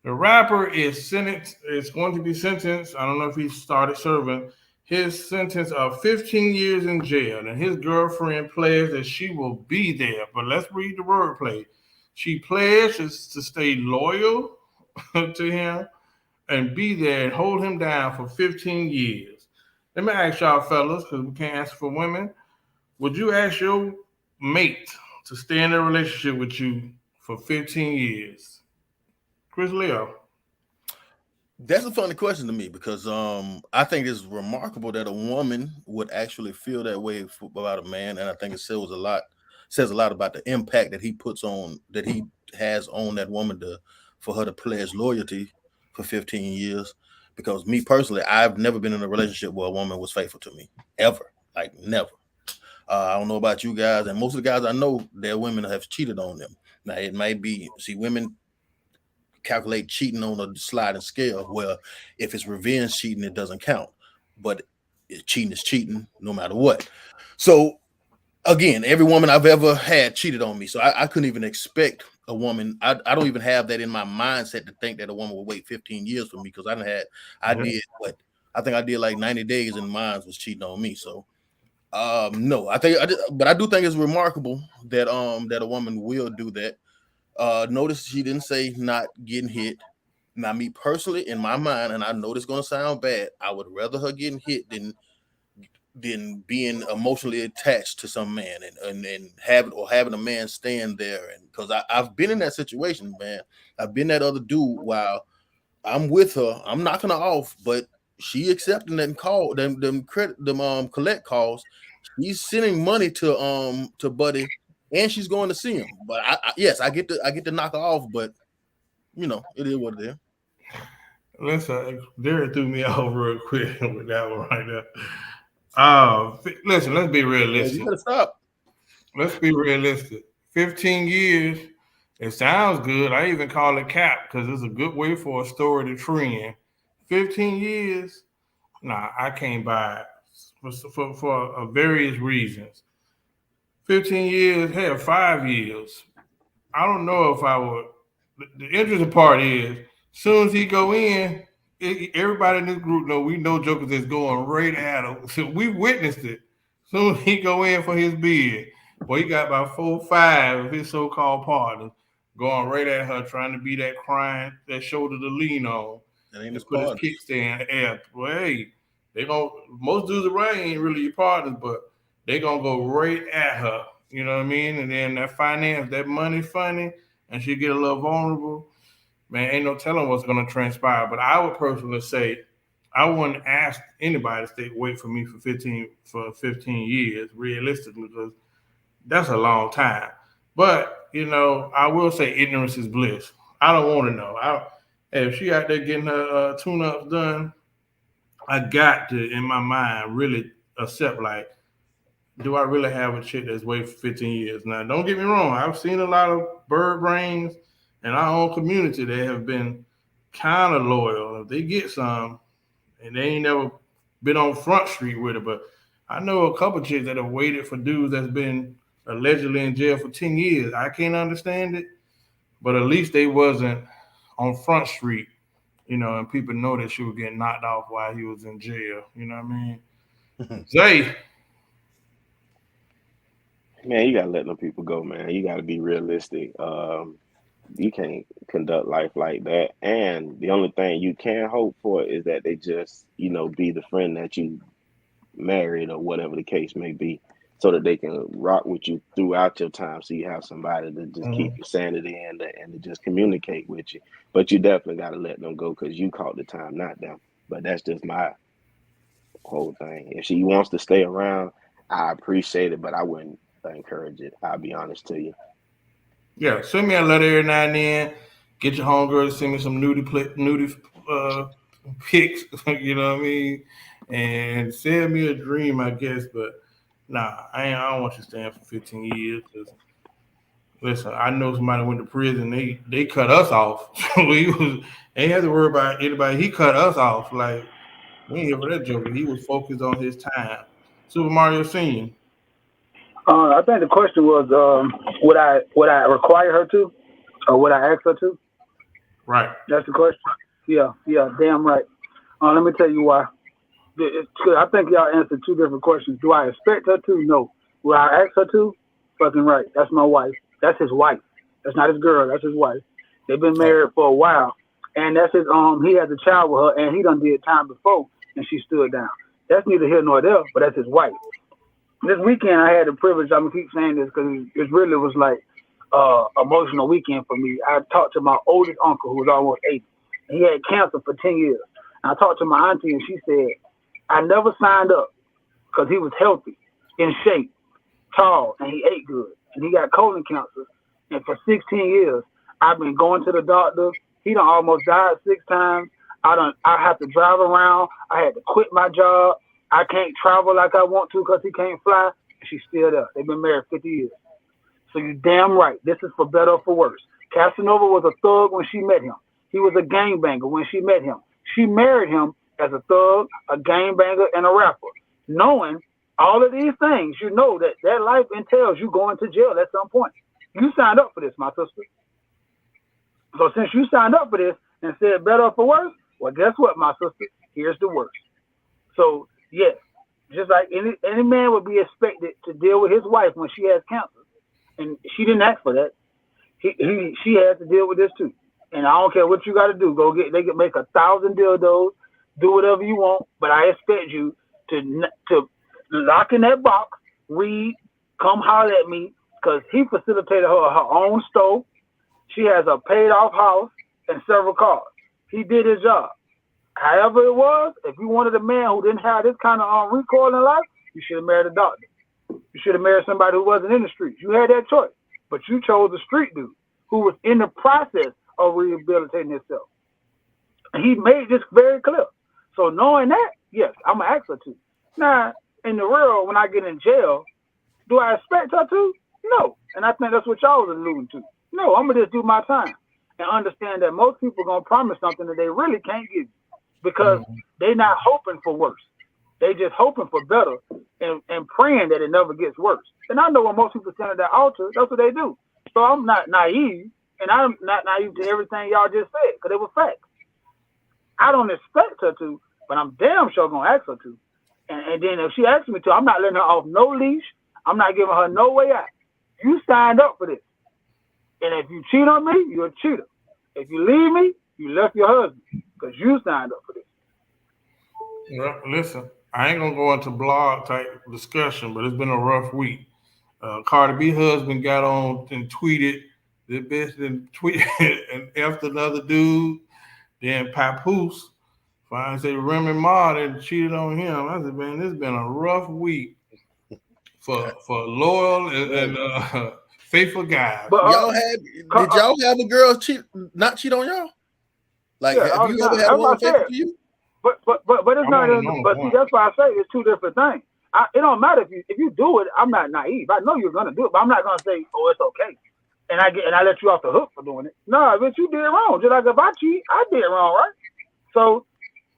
the rapper is sentenced, is going to be sentenced. I don't know if he started serving his sentence of 15 years in jail. And his girlfriend pledged that she will be there. But let's read the wordplay. She pledges to stay loyal to him and be there and hold him down for 15 years. Let me ask y'all fellas, because we can't answer for women. Would you ask your mate to stay in a relationship with you for 15 years? Chris Leo. That's a funny question to me because I think it's remarkable that a woman would actually feel that way about a man, and I think it says a lot about the impact that he has on that woman for her to pledge loyalty for 15 years. Because me personally, I've never been in a relationship where a woman was faithful to me ever, like never. I don't know about you guys, and most of the guys I know, their women have cheated on them. Now it might be women calculate cheating on a sliding scale where if it's revenge cheating, it doesn't count. But cheating is cheating no matter what. So again, every woman I've ever had cheated on me. So I couldn't even expect a woman. I don't even have that in my mindset to think that a woman would wait 15 years for me because I think I did like 90 days and mine was cheating on me. So no, but I do think it's remarkable that a woman will do that. Notice she didn't say not getting hit. Now, me personally, in my mind, and I know this is gonna sound bad, I would rather her getting hit than being emotionally attached to some man and having a man stand there. And because I've been in that situation, man. I've been that other dude while I'm with her, I'm knocking her off, but she accepting them collect calls. She's sending money to Buddy, and she's going to see him. But yes, I get to knock her off, but it is what it is. Listen, Derek threw me off real quick with that one right there. Listen, let's be Yeah, you realistic. gotta stop. Let's be realistic. 15 years, it sounds good. I even call it cap because it's a good way for a story to trend. 15 years, nah, I can't buy it for various reasons. 15 years, hell, 5 years. I don't know if I would. The interesting part is, soon as he go in, everybody in this group know we know jokers is going right at him. So we witnessed it. Soon as he go in for his bid, boy, he got about 4, 5 of his so-called partners going right at her, trying to be that crying, that shoulder to lean on, That ain't and his put his partner. kickstand in the air. Well, hey, they gonna most dudes around ain't really your partners, but they gonna go right at her. You know what I mean? And then that money funny, and she get a little vulnerable. Man, ain't no telling what's gonna transpire. But I would personally say I wouldn't ask anybody to wait for me for 15 years, realistically, because that's a long time. But I will say ignorance is bliss. I don't want to know. If she out there getting her tune-ups done, I got to, in my mind, really accept, like, do I really have a chick that's waited for 15 years? Now, don't get me wrong. I've seen a lot of bird brains in our own community that have been kind of loyal. If they get some, and they ain't never been on Front Street with it, but I know a couple chicks that have waited for dudes that's been allegedly in jail for 10 years. I can't understand it, but at least they wasn't on Front Street, and people know that she was getting knocked off while he was in jail. You know what I mean? Zay. Man, you gotta let them people go, man. You gotta be realistic. You can't conduct life like that. And the only thing you can hope for is that they just, be the friend that you married or whatever the case may be, so that they can rock with you throughout your time. So you have somebody to just keep your sanity and to just communicate with you. But you definitely got to let them go because you caught the time, not them. But that's just my whole thing. If she wants to stay around, I appreciate it, but I wouldn't encourage it. I'll be honest to you. Yeah, send me a letter every now and then. Get your homegirl to send me some nudie pics. You know what I mean? And send me a dream, I guess. But nah, I don't want you staying for 15 years. Cause listen, I know somebody went to prison. They cut us off. Ain't had to worry about anybody. He cut us off. Like, we ain't here for that joker. He was focused on his time. Super Mario Senior. I think the question was, would I require her to, or would I ask her to? Right. That's the question. Yeah, damn right. Let me tell you why. I think y'all answered two different questions. Do I expect her to? No. Will I ask her to? Fucking right. That's my wife. That's his wife. That's not his girl. That's his wife. They've been married for a while, and that's his. He has a child with her, and he done did time before, and she stood down. That's neither here nor there, but that's his wife. This weekend I had the privilege. I'm gonna keep saying this because it really was like emotional weekend for me. I talked to my oldest uncle who was almost 80. He had cancer for 10 years. And I talked to my auntie and she said, I never signed up because he was healthy, in shape, tall, and he ate good. And he got colon cancer. And for 16 years, I've been going to the doctor. He done almost died 6 times. I have to drive around. I had to quit my job. I can't travel like I want to because he can't fly. And she's still there. They've been married 50 years. So you damn right. This is for better or for worse. Casanova was a thug when she met him. He was a gangbanger when she met him. She married him as a thug, a gangbanger, and a rapper. Knowing all of these things, you know that life entails you going to jail at some point. You signed up for this, my sister. So since you signed up for this and said better or for worse, well, guess what, my sister? Here's the worst. So, yes, just like any man would be expected to deal with his wife when she has cancer, and she didn't ask for that. She has to deal with this too. And I don't care what you got to do. They can make 1,000 dildos, do whatever you want, but I expect you to lock in that box, read, come holler at me, because he facilitated her own stove. She has a paid off house and several cars. He did his job. However it was, if you wanted a man who didn't have this kind of recoil in life, you should have married a doctor. You should have married somebody who wasn't in the streets. You had that choice. But you chose a street dude who was in the process of rehabilitating himself. And he made this very clear. So knowing that, yes, I'm going to ask her to. Now, in the real, when I get in jail, do I expect her to? No. And I think that's what y'all was alluding to. No, I'm going to just do my time and understand that most people are going to promise something that they really can't give you because they're not hoping for worse. They just hoping for better and praying that it never gets worse. And I know when most people stand at that altar, that's what they do. So I'm not naive, and I'm not naive to everything y'all just said, because it was facts. I don't expect her to, but I'm damn sure going to ask her to. And then if she asks me to, I'm not letting her off no leash. I'm not giving her no way out. You signed up for this. And if you cheat on me, you're a cheater. If you leave me, you left your husband, because you signed up for this. Well, listen, I ain't gonna go into blog type discussion, but it's been a rough week. Cardi B husband got on and tweeted the bitch and tweeted and after another dude. Then Papoose I say Remy Ma that cheated on him. I said, man, this has been a rough week for loyal and faithful guys. But Did y'all have a girl not cheat on y'all? Like, yeah, have all you the ever time. had a That's woman what I faithful said. to you? But it's not. But see, that's why I say it's two different things. It don't matter if you do it. I'm not naive. I know you're gonna do it, but I'm not gonna say, oh, it's okay, and I let you off the hook for doing it. No, but you did it wrong. Just like if I cheat, I did it wrong, right? So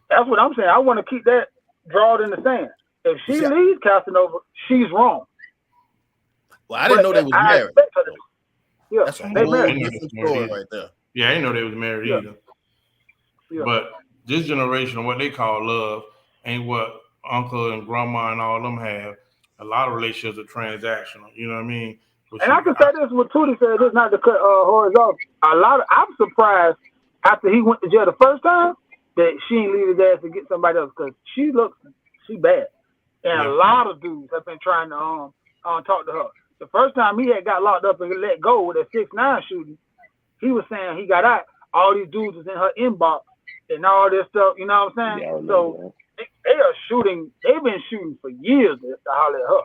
that's what I'm saying. I want to keep that drawn in the sand. If she leaves Casanova, she's wrong. Well, I didn't know they was I married. expect her to. Yeah, That's a they whole married. different story right there. Yeah, I didn't know they was married either. Yeah. But this generation, what they call love, ain't what uncle and grandma and all them have. A lot of relationships are transactional. You know what I mean? And I can say this what Tootie said, this not to cut Horace off. I'm surprised after he went to jail the first time that she ain't leave his ass to get somebody else because she bad. And a lot of dudes have been trying to talk to her. The first time he had got locked up and let go with a 6'9" shooting, he was saying he got out. All these dudes was in her inbox and all this stuff. You know what I'm saying? Yeah, so they are shooting. They've been shooting for years to holler at her,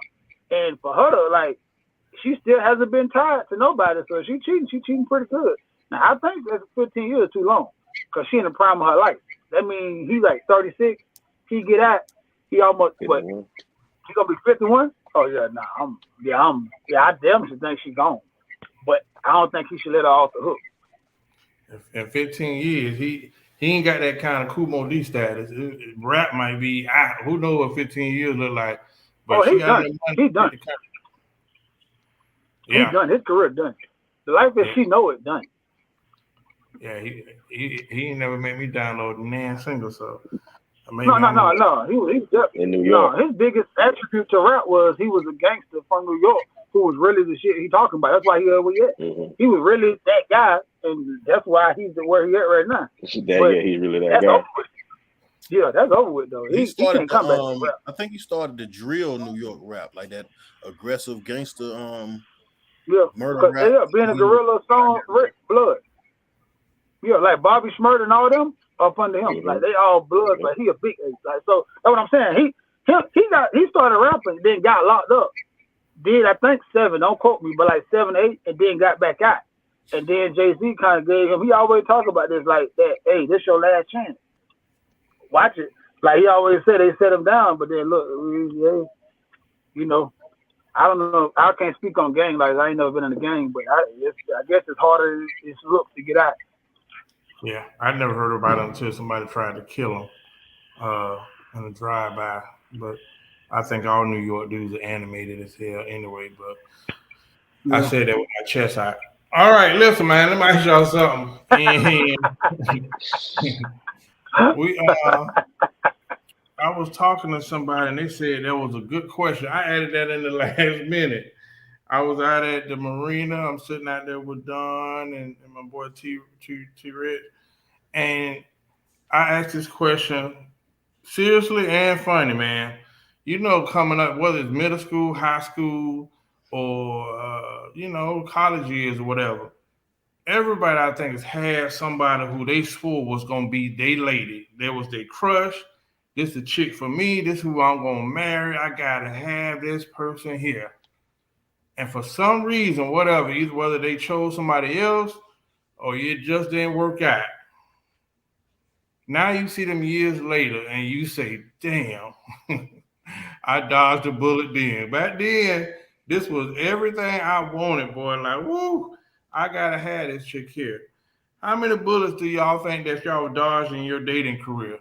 and for her to like. She still hasn't been tied to nobody, so she cheating pretty good. Now, I think that's 15 years too long because she in the prime of her life. That means he's like 36. He get out, he almost, what? He gonna be 51? Oh, yeah, I damn should think she gone. But I don't think he should let her off the hook. In 15 years, he ain't got that kind of Kumo D status. Rap might be out. Who knows what 15 years look like? But he's done. He's done. Yeah. He's done. His career done. The life as she know it done. Yeah, he ain't never made me download Nan single, so no. He in New York. No, his biggest attribute to rap was he was a gangster from New York who was really the shit he talking about. That's why he over yet. Mm-hmm. He was really that guy, and that's why he's where he at right now. He's really that guy. Yeah, that's over with though. He can't come back. I think he started the drill New York rap, like that aggressive gangster murder rap. Yeah, being a gorilla song, blood. Yeah, like Bobby Shmurda and all them up under him. Mm-hmm. Like they all blood, but he a big ace. Like so that's what I'm saying. He started rapping, then got locked up. Did I think 7, don't quote me, but like 7, 8, and then got back out. And then Jay-Z kind of gave him, he always talk about this like that, hey, this your last chance. Watch it. Like he always said, they set him down, but then look, you know, I don't know. I can't speak on gang. Like I ain't never been in a gang, but I guess it's harder it looks to get out. Yeah, I never heard about it until somebody tried to kill him in a drive-by. But I think all New York dudes are animated as hell anyway. But I said that with my chest out. All right, listen, man. Let me ask y'all something. I was talking to somebody and they said that was a good question. I added that in the last minute. I was out at the marina. I'm sitting out there with Don and my boy T Rich. And I asked this question seriously and funny, man. You know, coming up, whether it's middle school, high school, or, college years or whatever, everybody, I think, has had somebody who they swore was going to be their lady. There was their crush. This the chick for me. This is who I'm going to marry. I got to have this person here. And for some reason, whatever, either whether they chose somebody else or it just didn't work out. Now you see them years later and you say, damn, I dodged a bullet then. Back then, this was everything I wanted, boy. Like, woo, I got to have this chick here. How many bullets do y'all think that y'all dodged in your dating career?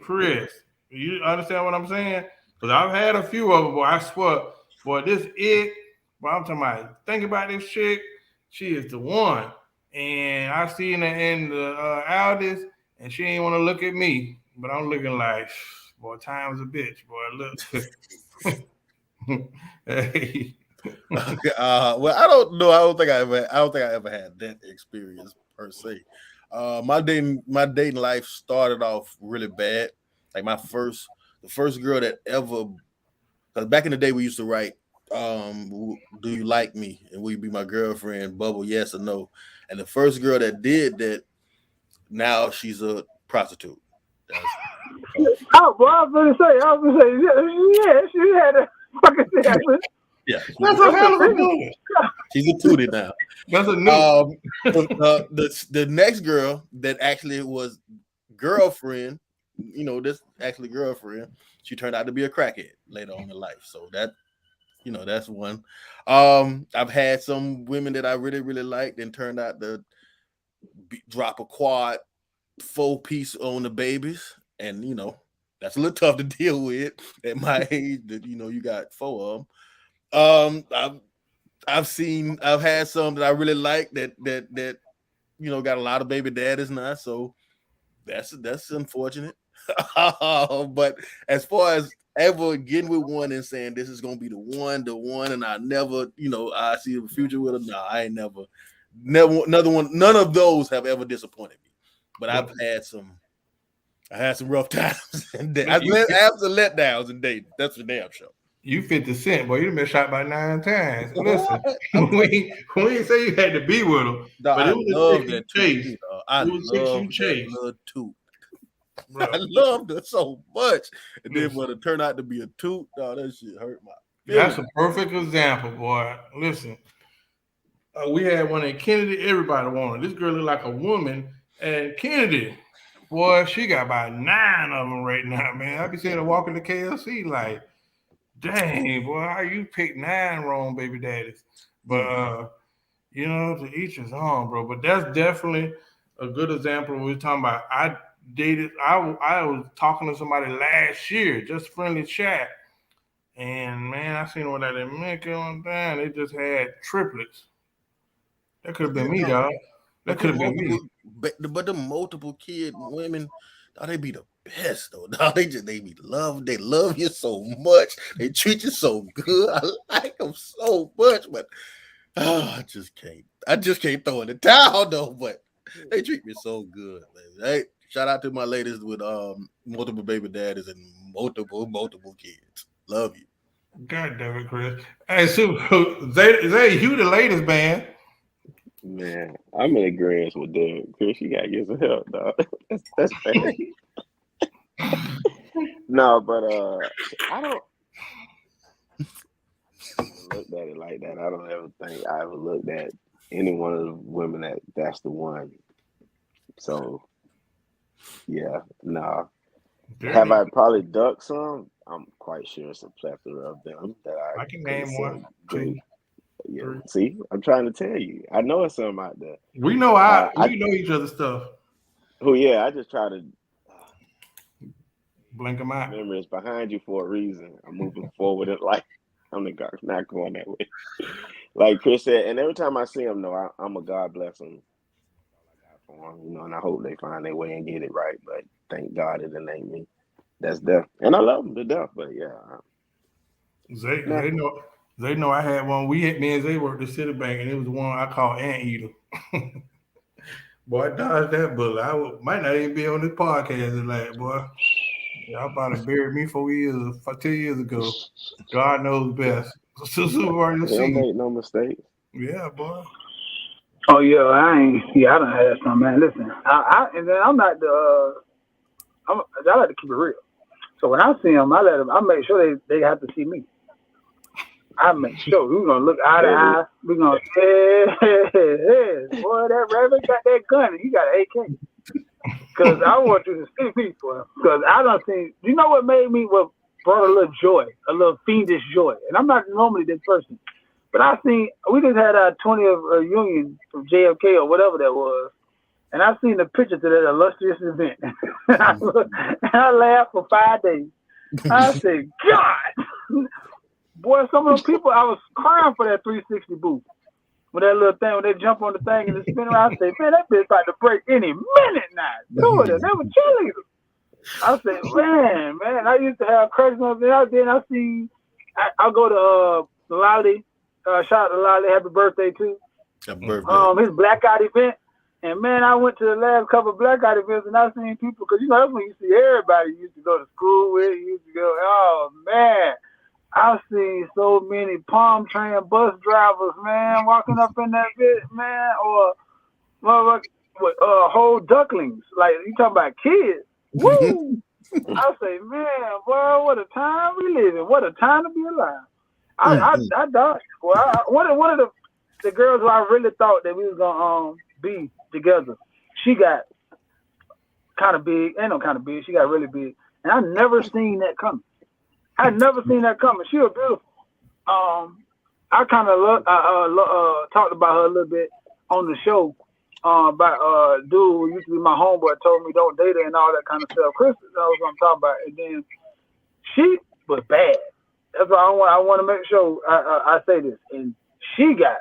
Chris, you understand what I'm saying? Because I've had a few of them, boy. I swear, boy, this it. But I'm talking about, think about this chick. She is the one. And I see in the Aldis, and she ain't want to look at me. But I'm looking like, boy, time's a bitch, boy. Look. Hey. Well, I don't know. I don't think I ever had that experience per se. My dating life started off really bad. Like the first girl that ever, because back in the day we used to write, do you like me? And will you be my girlfriend? Bubble, yes or no. And the first girl that did that, now she's a prostitute. Oh, well, I was gonna say, yeah, she had a fucking thing. Yeah, That's a hell of a movie. she's a tootie now. That's a new. The next girl that actually was girlfriend, this actually girlfriend, she turned out to be a crackhead later on in life. So that, that's one. I've had some women that I really, really liked and turned out to drop a quad 4-piece on the babies. And, that's a little tough to deal with at my age that, you got 4 of them. I've had some that I really like that got a lot of baby daddies now, so that's unfortunate. But as far as ever getting with one and saying this is gonna be the one, and I never, I see a future with her. No, I ain't never another one. None of those have ever disappointed me. But I had some rough times and I had some letdowns in dating. That's for damn sure. You 50 Cent, boy. You've been shot by 9 times. Listen, we ain't say you had to be with him, but it was a chase. I love that little toot. I loved her so much, and then when it turned out to be a toot, that shit hurt my feelings. That's a perfect example, boy. Listen, we had one in Kennedy. Everybody wanted. This girl looked like a woman, and Kennedy, boy, she got about 9 of them right now, man. I be seeing her walking to KLC like, dang, boy, how you pick 9 wrong baby daddies? But to each his own, bro. But that's definitely a good example. We're talking about. I was talking to somebody last year, just friendly chat, and man, I seen what that make on down. They just had triplets. That could have been me, dog. That could have been me. But the multiple kid women, they be the best though. No, they be loved. They love you so much. They treat you so good. I like them so much, but I just can't throw in the towel though. But they treat me so good, man. Hey, shout out to my ladies with multiple baby daddies and multiple kids. Love you. God damn it, Chris. Hey, so Zay, you the latest, man. Man, I'm in agreement with Derek. Chris, you gotta get some help, dog. That's bad. No, but I don't look at it like that. I don't ever think I ever looked at any one of the women that's the one. So yeah, no. Have I probably ducked some? I'm quite sure it's a plethora of them that I can name 1, 2. Yeah, see, I'm trying to tell you. I know it's some out there. We know we know each other's stuff. Oh yeah, I just try to blink them out. Memory is behind you for a reason. I'm moving forward in life. I'm not going that way. Like Chris said, and every time I see them, I'm a God bless them. For them, and I hope they find their way and get it right. But thank God it ain't me. That's death, and I love them to death. But yeah, They know I had one. Me and Zay worked at Citibank, and it was the one I called Anteater. Boy, I dodged that bullet. I might not even be on this podcast tonight, boy. Y'all about to bury me 2 years ago. God knows best. Don't make no mistakes. Yeah, boy. Oh yeah, I done had some, man. Listen, I'm not I like to keep it real. So when I see them, I make sure they have to see me. I make sure we're gonna look eye to eye. We're gonna boy, that rabbit got that gun and he got an AK. Because I want you to see me, boy. Because I don't think you know what brought a little joy, a little fiendish joy. And I'm not normally this person. But we just had our 20th reunion from JFK or whatever that was. And I seen the picture to that illustrious event. I laughed for 5 days. I said, God, boy, some of those people, I was crying for that 360 booth. With that little thing, when they jump on the thing and they spin around, I say, man, that bitch about to break any minute now. Two of them, they were cheerleaders. I said, man, I used to have crushes on them. Then I'll go to Lolly, shout out to Lolly, happy birthday too. Happy birthday. His blackout event. And man, I went to the last couple of blackout events and I seen people, because that's when you see everybody you used to go to school with, you used to go, oh man. I've seen so many palm train bus drivers, man, walking up in that bit, man, or whole ducklings. Like, you talking about kids. Woo! I say, man, boy, what a time we live in. What a time to be alive. I dodged. Well, one of the girls who I really thought that we was gonna be together, she got kind of big. Ain't no kind of big. She got really big, and I never seen that coming. I never seen that coming. She was beautiful. I kind of talked about her a little bit on the show. About dude who used to be my homeboy told me don't date her and all that kind of stuff. Chris knows what I'm talking about. And then she was bad. That's why I want to make sure I say this. And she got.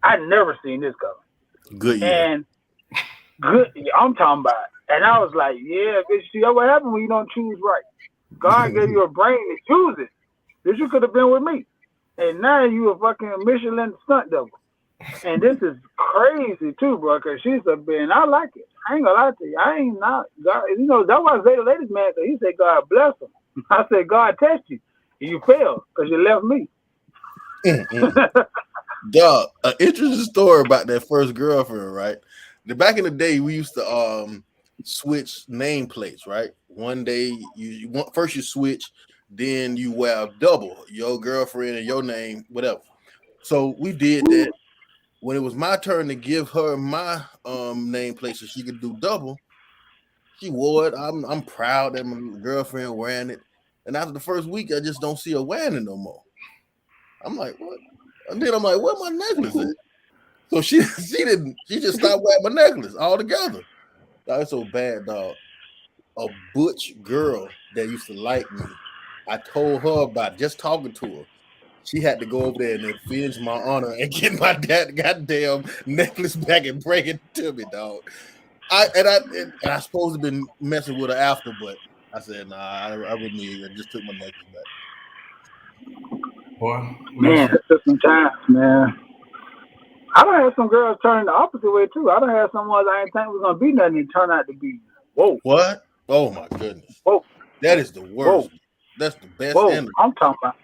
I never seen this coming. Good year. And good. I'm talking about. And I was like, yeah, bitch. See what happened when you don't choose right? God gave you a brain to choose it. This you could have been with me. And now you a fucking Michelin stunt double. And this is crazy too, bro, because she's a bitch. And I like it. I ain't gonna lie to you. I ain't not God. You know, that's why Zeta Ladies man said he said God bless him. I said God test you. And you failed because you left me. Dog, an interesting story about that first girlfriend, right? Back in the day, we used to switch nameplates, right? One day first you switch, then you wear double, your girlfriend and your name, whatever. So we did that. When it was my turn to give her my nameplate so she could do double, she wore it. I'm proud that my girlfriend wearing it. And after the first week, I just don't see her wearing it no more. I'm like, what? And then I'm like, where my necklace at? So she just stopped wearing my necklace altogether. That's so bad, dog. A butch girl that used to like me, I told her about just talking to her. She had to go over there and avenge my honor and get my goddamn necklace back and bring it to me, dog. I supposed to been messing with her after, but I said, nah, I wouldn't need it. I just took my necklace back. Boy, man, it took some time, man. I don't have some girls turning the opposite way too. I don't have some ones I didn't think was gonna be nothing and turn out to be. Whoa. What? Oh my goodness. Whoa. That is the worst. Whoa. That's the best. Whoa. I'm talking about.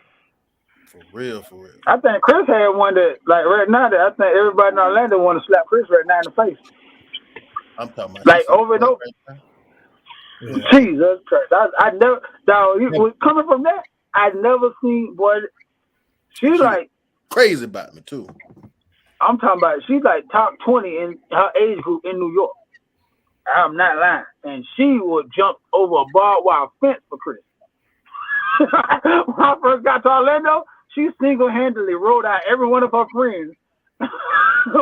For real. I think Chris had one that, like right now, that I think everybody in Orlando want to slap Chris right now in the face. I'm talking about like over and over. Right yeah. Jesus Christ! I never. Dog, coming from that, I never seen boy. She like crazy about me too. I'm talking about she's like top 20 in her age group in New York. I'm not lying, and she would jump over a barbed wire fence for Chris. When I first got to Orlando, she single-handedly rode out every one of her friends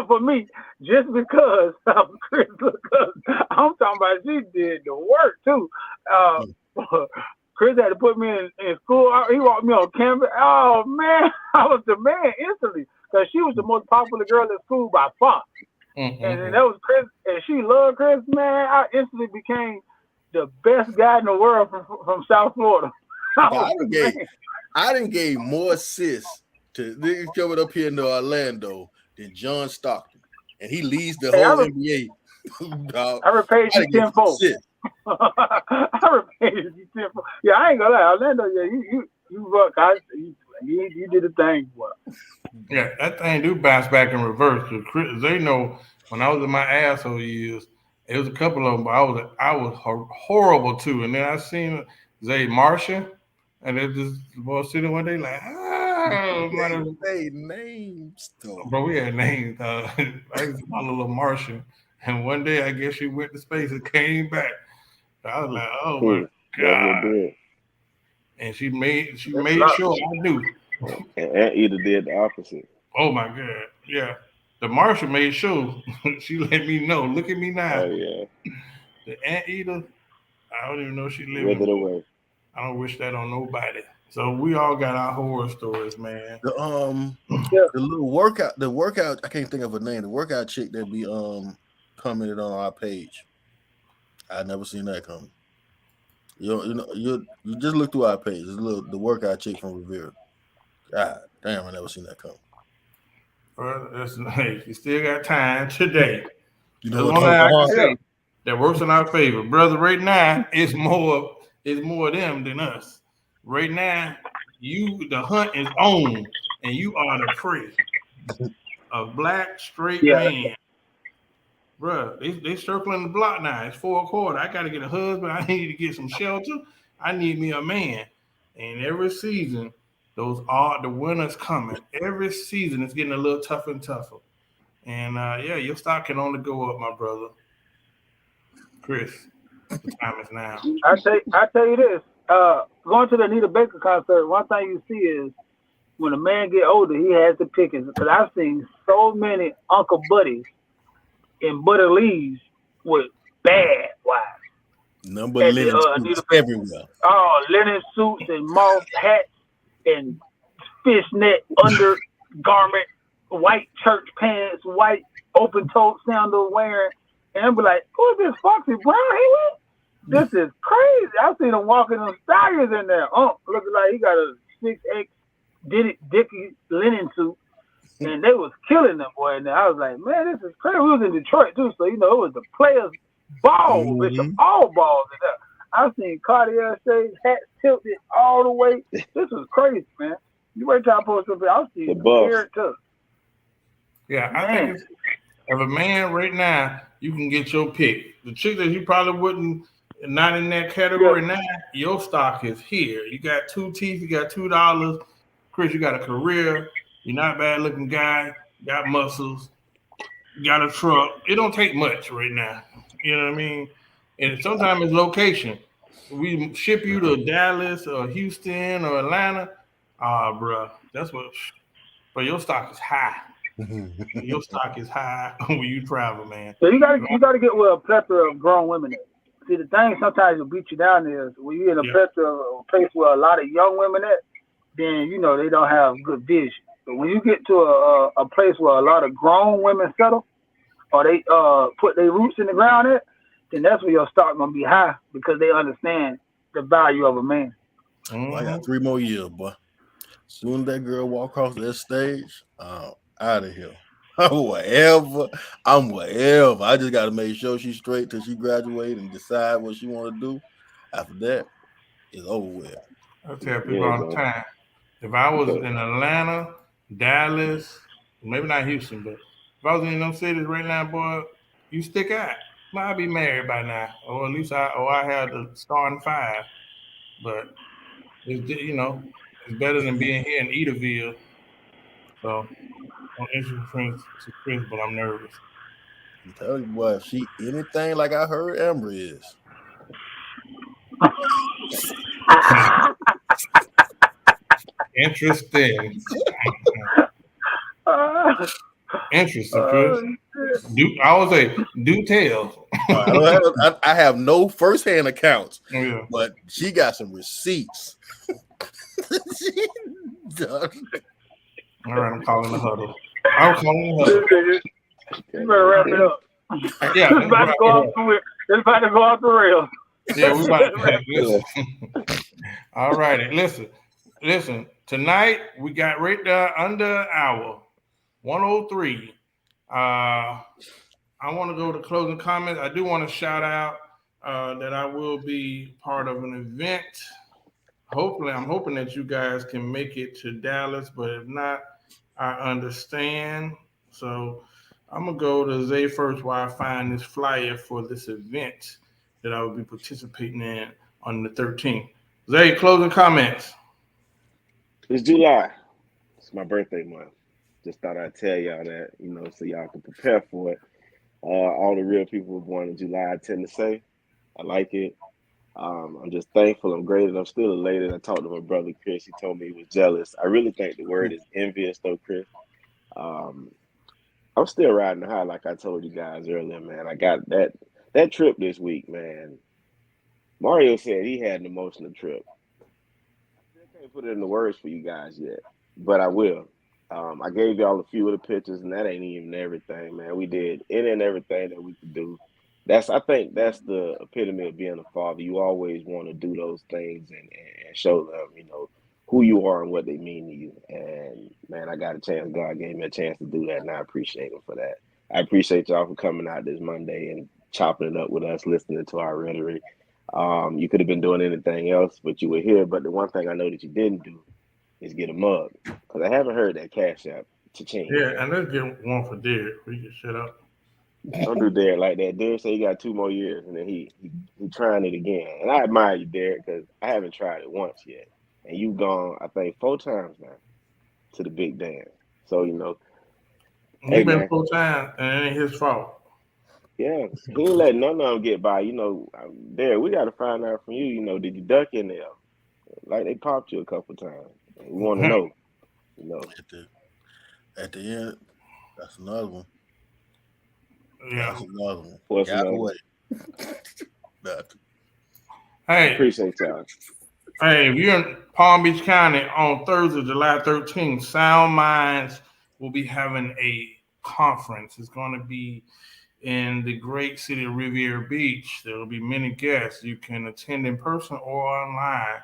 for me just because of Chris. Because I'm talking about she did the work too. Chris had to put me in school. He walked me on campus. Oh man, I was the man instantly because she was the most popular girl at school by far. Mm-hmm. And then that was Chris, and she loved Chris. Man, I instantly became the best guy in the world from South Florida. I didn't gave more assists to niggas coming up here into Orlando than John Stockton, and he leads the whole NBA. I repaid you tenfold. I repaid you tenfold. Yeah, I ain't gonna lie, Orlando. Yeah, you work. You did the thing, boy. Yeah, that thing do bounce back in reverse. They know when I was in my asshole years, it was a couple of them, but I was horrible too. And then I seen Zay Martian. And they just both sitting one day like, they names though. Bro, we had names. I used to call a little Martian. And one day I guess she went to space and came back. I was like, oh my God. And she made sure I knew. And Anteater did the opposite. Oh my God. Yeah. The Martian made sure she let me know. Look at me now. Oh yeah. The Anteater, I don't even know if she living. Withered away. I don't wish that on nobody. So we all got our horror stories, man. The little workout, I can't think of her name. The workout chick that be commented on our page. I never seen that coming. You just look through our page. The workout chick from Rivera. God damn, I never seen that coming. Well, hey, you still got time today. You know what I can say that works in our favor, brother. Right now, it's more them than us. Right now, the hunt is on, and you are the prey. A black straight man Bruh, they circling the block now. It's 4 o'clock. I gotta get a husband. I need to get some shelter. I need me a man. And every season, the winter's coming. Every season it's getting a little tougher and tougher. And yeah, your stock can only go up, my brother. Chris, the time is now. I tell you this. Going to the Anita Baker concert, one thing you see is when a man get older, he has to pick his. Because I've seen so many Uncle Buddies in Butter Leaves with bad wives. Number At linen the suits Anita Baker. everywhere. Oh, linen suits and moth hats and fishnet undergarment, white church pants, white open toed sandals wearing. And I'll be like, who is this Foxy Brown here? This is crazy. I seen him walking on stallions in there. Oh, looking like he got a 6X Dickie linen suit. And they was killing them, boy. And I was like, man, this is crazy. We was in Detroit, too. So, it was the players' ball, Bishop, all balls in there. I seen Cartier shades, hats tilted all the way. This was crazy, man. You wait till I post up here. I'll see The you buff. here, too. Yeah, I think if a man right now, you can get your pick. The chick that you probably wouldn't, not in that category now, your stock is here. You got 2 teeth, you got $2. Chris, you got a career. You're not a bad looking guy. You got muscles. You got a truck. It don't take much right now. You know what I mean? And sometimes it's location. We ship you to Dallas or Houston or Atlanta. Bro, that's what. But your stock is high. Your stock is high when you travel, man. So you gotta get with a plethora of grown women. See, the thing sometimes will beat you down is when you're in a plethora of a place where a lot of young women at, then they don't have good vision. But when you get to a place where a lot of grown women settle, or they put their roots in the ground at, then that's where your stock gonna be high because they understand the value of a man. Well, I got 3 more years, boy. Soon as that girl walk across that stage, I'm out of here. I'm whatever. I just got to make sure she's straight till she graduate and decide what she want to do. After that, it's over with. I tell people all the time, if I was in Atlanta, Dallas, maybe not Houston, but if I was in those cities right now, boy, you stick out. I'd be married by now, or at least I had the starting 5. But it's better than being here in Edaville. So I'm interested to Chris, but I'm nervous. I'm telling you, boy, if she anything like I heard Amber is. Interesting. Interesting, Chris. I would say do tell. I have no first-hand accounts, but she got some receipts. All right, I'm calling the huddle. You better wrap it up. Yeah, it's about to go off the rails. Yeah, we about to listen. All righty, listen. Tonight we got right there under an hour, 103. I want to go to closing comments. I do want to shout out that I will be part of an event. Hopefully, I'm hoping that you guys can make it to Dallas, but if not, I understand. So I'm gonna go to Zay first while I find this flyer for this event that I will be participating in on the 13th. Zay, closing comments. It's July. It's my birthday month. Just thought I'd tell y'all that, so y'all can prepare for it. All the real people were born in July, I tend to say. I like it. I'm just thankful. I'm graded. I'm still elated. I talked to my brother, Chris. He told me he was jealous. I really think the word is envious, though, Chris. I'm still riding high, like I told you guys earlier, man. I got that trip this week, man. Mario said he had an emotional trip. I still can't put it in the words for you guys yet, but I will. I gave y'all a few of the pictures, and that ain't even everything, man. We did any and everything that we could do. I think that's the epitome of being a father. You always want to do those things and show them, who you are and what they mean to you. And man, I got a chance. God gave me a chance to do that, and I appreciate him for that. I appreciate y'all for coming out this Monday and chopping it up with us, listening to our rhetoric. You could have been doing anything else, but you were here. But the one thing I know that you didn't do is get a mug, because I haven't heard that Cash App to change. Yeah, and let's get one for Derek. We can shut up. Don't do Derek like that. Derek said he got 2 more years, and then he trying it again. And I admire you, Derek, because I haven't tried it once yet, and you've gone, I think, 4 times now to the big dance. So He hey been man, 4 times, and it ain't his fault. yeah, he ain't letting none of them get by. Derek, we got to find out from you. Did you duck in there? Like they popped you a couple times. We want to know. At the at the end, that's another one. Yeah. That's another one. What's Got another? away. Nah, Hey, Appreciate y'all. hey, if you're in Palm Beach County on Thursday, July 13th, Sound Minds will be having a conference. It's going to be in the great city of Riviera Beach. There will be many guests. You can attend in person or online.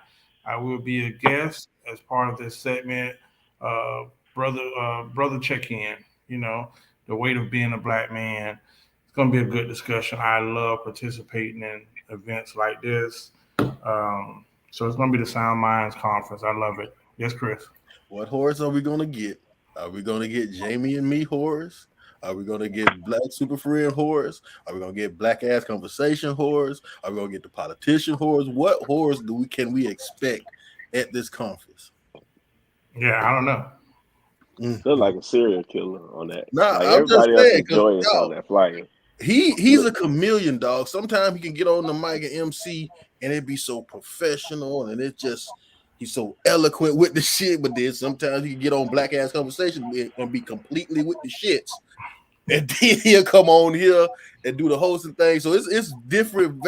I will be a guest as part of this segment, uh, brother check-in. You know, the weight of being a black man. It's going to be a good discussion. I love participating in events like this. So it's going to be the Sound Minds Conference. I love it. Yes, Chris. what horse are we gonna get? Are we gonna get Jamie and me horse? Are we gonna get Black Super Friend horse? Are we gonna get Black Ass Conversation horse? Are we gonna get the politician horse? What horse can we expect at this conference? Yeah, I don't know. Look like a serial killer on that. Nah, Like I'm just everybody else saying is because joyous on that flyer. he's Look, a chameleon dog. Sometimes he can get on the mic and MC and it be so professional and it just he's so eloquent with the shit, but then sometimes he can get on Black Ass Conversation and be completely with the shits. And then he'll come on here and do the hosting thing. So it's different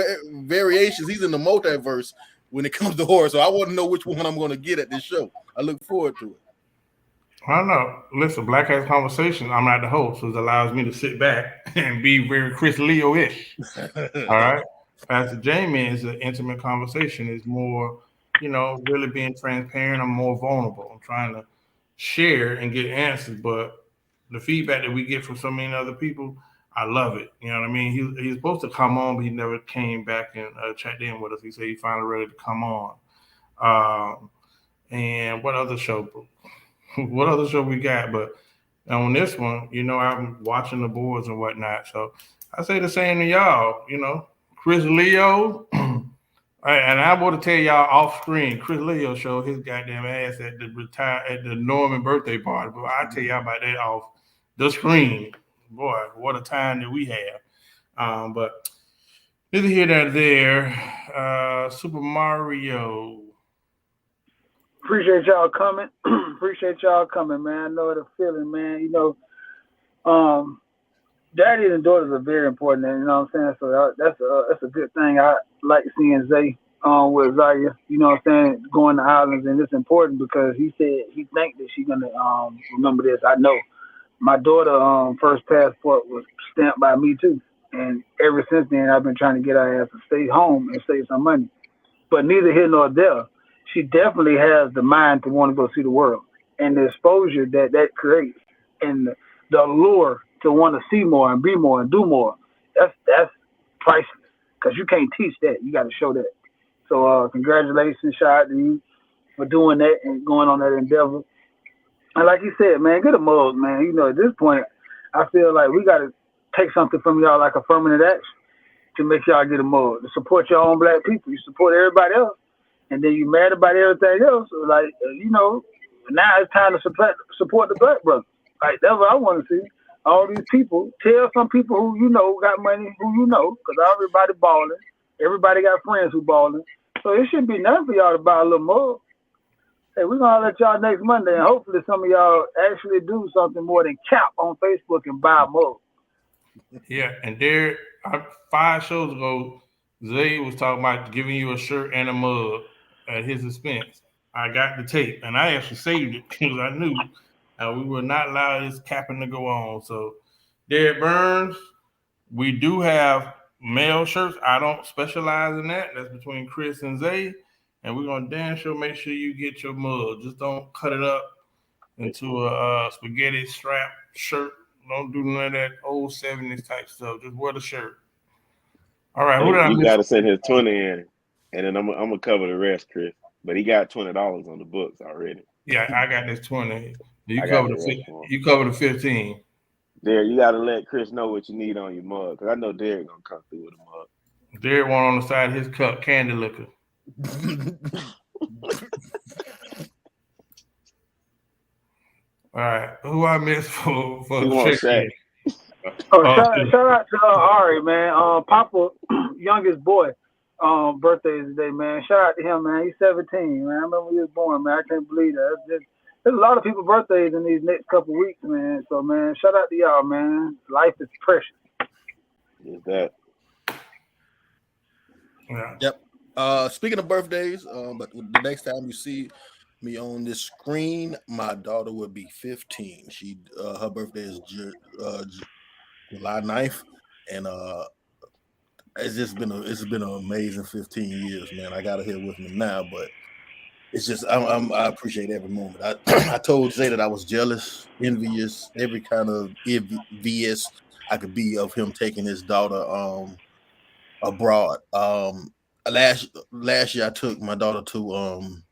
variations. He's in the multiverse when it comes to horror. So I want to know which one I'm going to get at this show. I look forward to I don't know. Listen, Black Ass Conversation, I'm not the host, so it allows me to sit back and be very Chris Leo-ish. All it. right. Pastor Jamie is an intimate conversation. It's more, really being transparent. I'm more vulnerable. I'm trying to share and get answers, but the feedback that we get from so many other people, I love it. You know what I mean? He's supposed to come on, but he never came back and checked in with us. He said he finally ready to come on. And what other show? What other show we got? But on this one, I'm watching the boards and whatnot. So I say the same to y'all. Chris Leo. And I want to tell y'all off screen, Chris Leo showed his goddamn ass at the Norman birthday party. But I tell y'all about that off the screen. Boy, what a time that we have. But neither here nor there. Super Mario. Appreciate y'all coming. Appreciate y'all coming, man. I know the feeling, man. Um, daddy and daughters are very important, and you know what I'm saying. So that's a good thing. I like seeing Zay with Zaya. You know what I'm saying, going to Islands, and it's important because he said he think that she's gonna remember this. I know my daughter first passport was stamped by me too, and ever since then I've been trying to get her ass to stay home and save some money. But neither here nor there, she definitely has the mind to want to go see the world and the exposure that that creates and the allure to want to see more and be more and do more. That's priceless because you can't teach that. You got to show that. So congratulations, shout out to you for doing that and going on that endeavor. And like you said, man, get a mug, man. At this point, I feel like we got to take something from y'all like affirmative action to make y'all get a mug to support your own black people. You support everybody else and then you mad about everything else. Like, now it's time to support the black brothers. Like, that's what I want to see. All these people, tell some people who got money, because everybody balling. Everybody got friends who balling. So it shouldn't be nothing for y'all to buy a little mug. Hey, we're going to let y'all next Monday, and hopefully some of y'all actually do something more than cap on Facebook and buy a mug. Yeah, and there, 5 shows ago, Zay was talking about giving you a shirt and a mug at his expense. I got the tape, and I actually saved it because I knew we would not allow this capping to go on. So, Derek Burns, we do have male shirts. I don't specialize in that. That's between Chris and Zay. And we're going to damn sure make sure you get your mug. Just don't cut it up into a spaghetti strap shirt. Don't do none of that old 70s type stuff. Just wear the shirt. All right, who hey, did I you miss? got to send his 20 in, and then I'm gonna cover the rest, Chris. But he got $20 on the books already. Yeah, I got this 20. You I got cover the rest the for him. you cover the 15. Derek, you gotta let Chris know what you need on your mug, because I know Derek gonna come through with a mug. Derek one on the side of his cup, candy liquor. All right, who I missed for He wants check-in? Shout out to Ari, man. Papa, youngest boy, birthday is today, man. Shout out to him, man. He's 17, man. I remember when he was born, man. I can't believe that. There's a lot of people's birthdays in these next couple weeks, man. So, man, shout out to y'all, man. Life is precious. Is that? Yeah. Yep. Speaking of birthdays, but the next time you see me on this screen, my daughter would be 15. She her birthday is July 9th, and it's been an amazing 15 years, man. I got her here with me now, but it's just I appreciate every moment. I told Zay that I was jealous, envious, every kind of envious I could be of him taking his daughter abroad. Last year I took my daughter to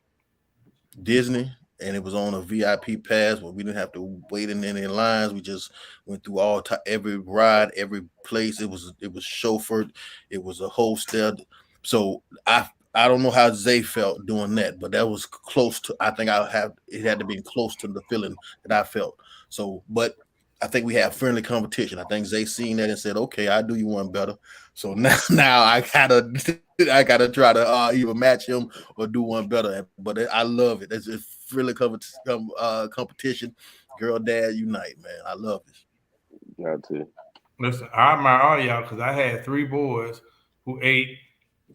Disney, and it was on a VIP pass where we didn't have to wait in any lines. We just went through every ride, every place. It was chauffeured. It was a hostel. So I don't know how Zay felt doing that, but that was close to. I think it had to be close to the feeling that I felt. So, but I think we have friendly competition. I think Zay seen that and said, "Okay, I'll do you one better." So now I gotta try to either match him or do one better. But I love it. It's a friendly competition. Girl, dad, unite, man. I love it. Got to. Listen, I admire all y'all because I had 3 boys who ate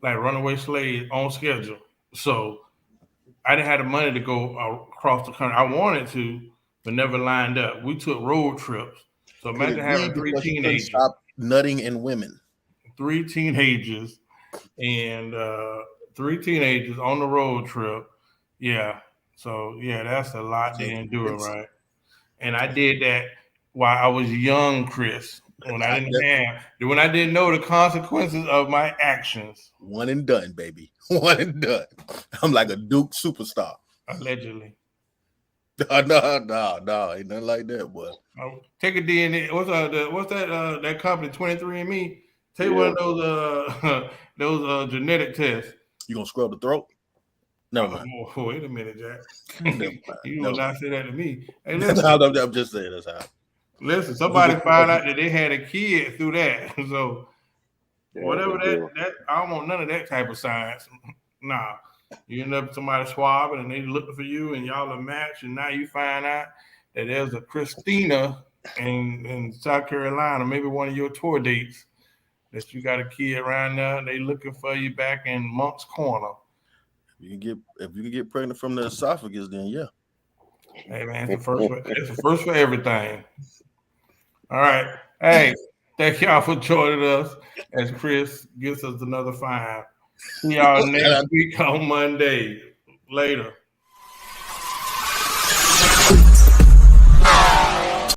like runaway slaves on schedule. So I didn't have the money to go across the country. I wanted to, but never lined up. We took road trips. So imagine having 3 teenagers. Stop nutting in women. 3 teenagers and 3 teenagers on the road trip. Yeah. So yeah, that's a lot to endure, right? And I did that while I was young, Chris. When I didn't know the consequences of my actions. One and done, baby. One and done. I'm like a Duke superstar. Allegedly. No, ain't nothing like that, boy. Take a DNA. What's that company 23andMe? Take one of those genetic tests. You gonna scrub the throat? Never mind. Wait a minute, Jack. Never mind. You will not say that to me. Hey, listen. I'm just saying that's how. Listen, somebody found out that they had a kid through that. So whatever that I don't want none of that type of science. Nah. You end up somebody swabbing and they looking for you and y'all are matched, and now you find out that there's a Christina in South Carolina, maybe one of your tour dates, that you got a kid around there and they looking for you back in Monk's Corner. If you can get pregnant from the esophagus, then yeah. Hey man, it's the first for everything. All right. Hey, thank y'all for joining us as Chris gets us another 5. See y'all next week on Monday. Later.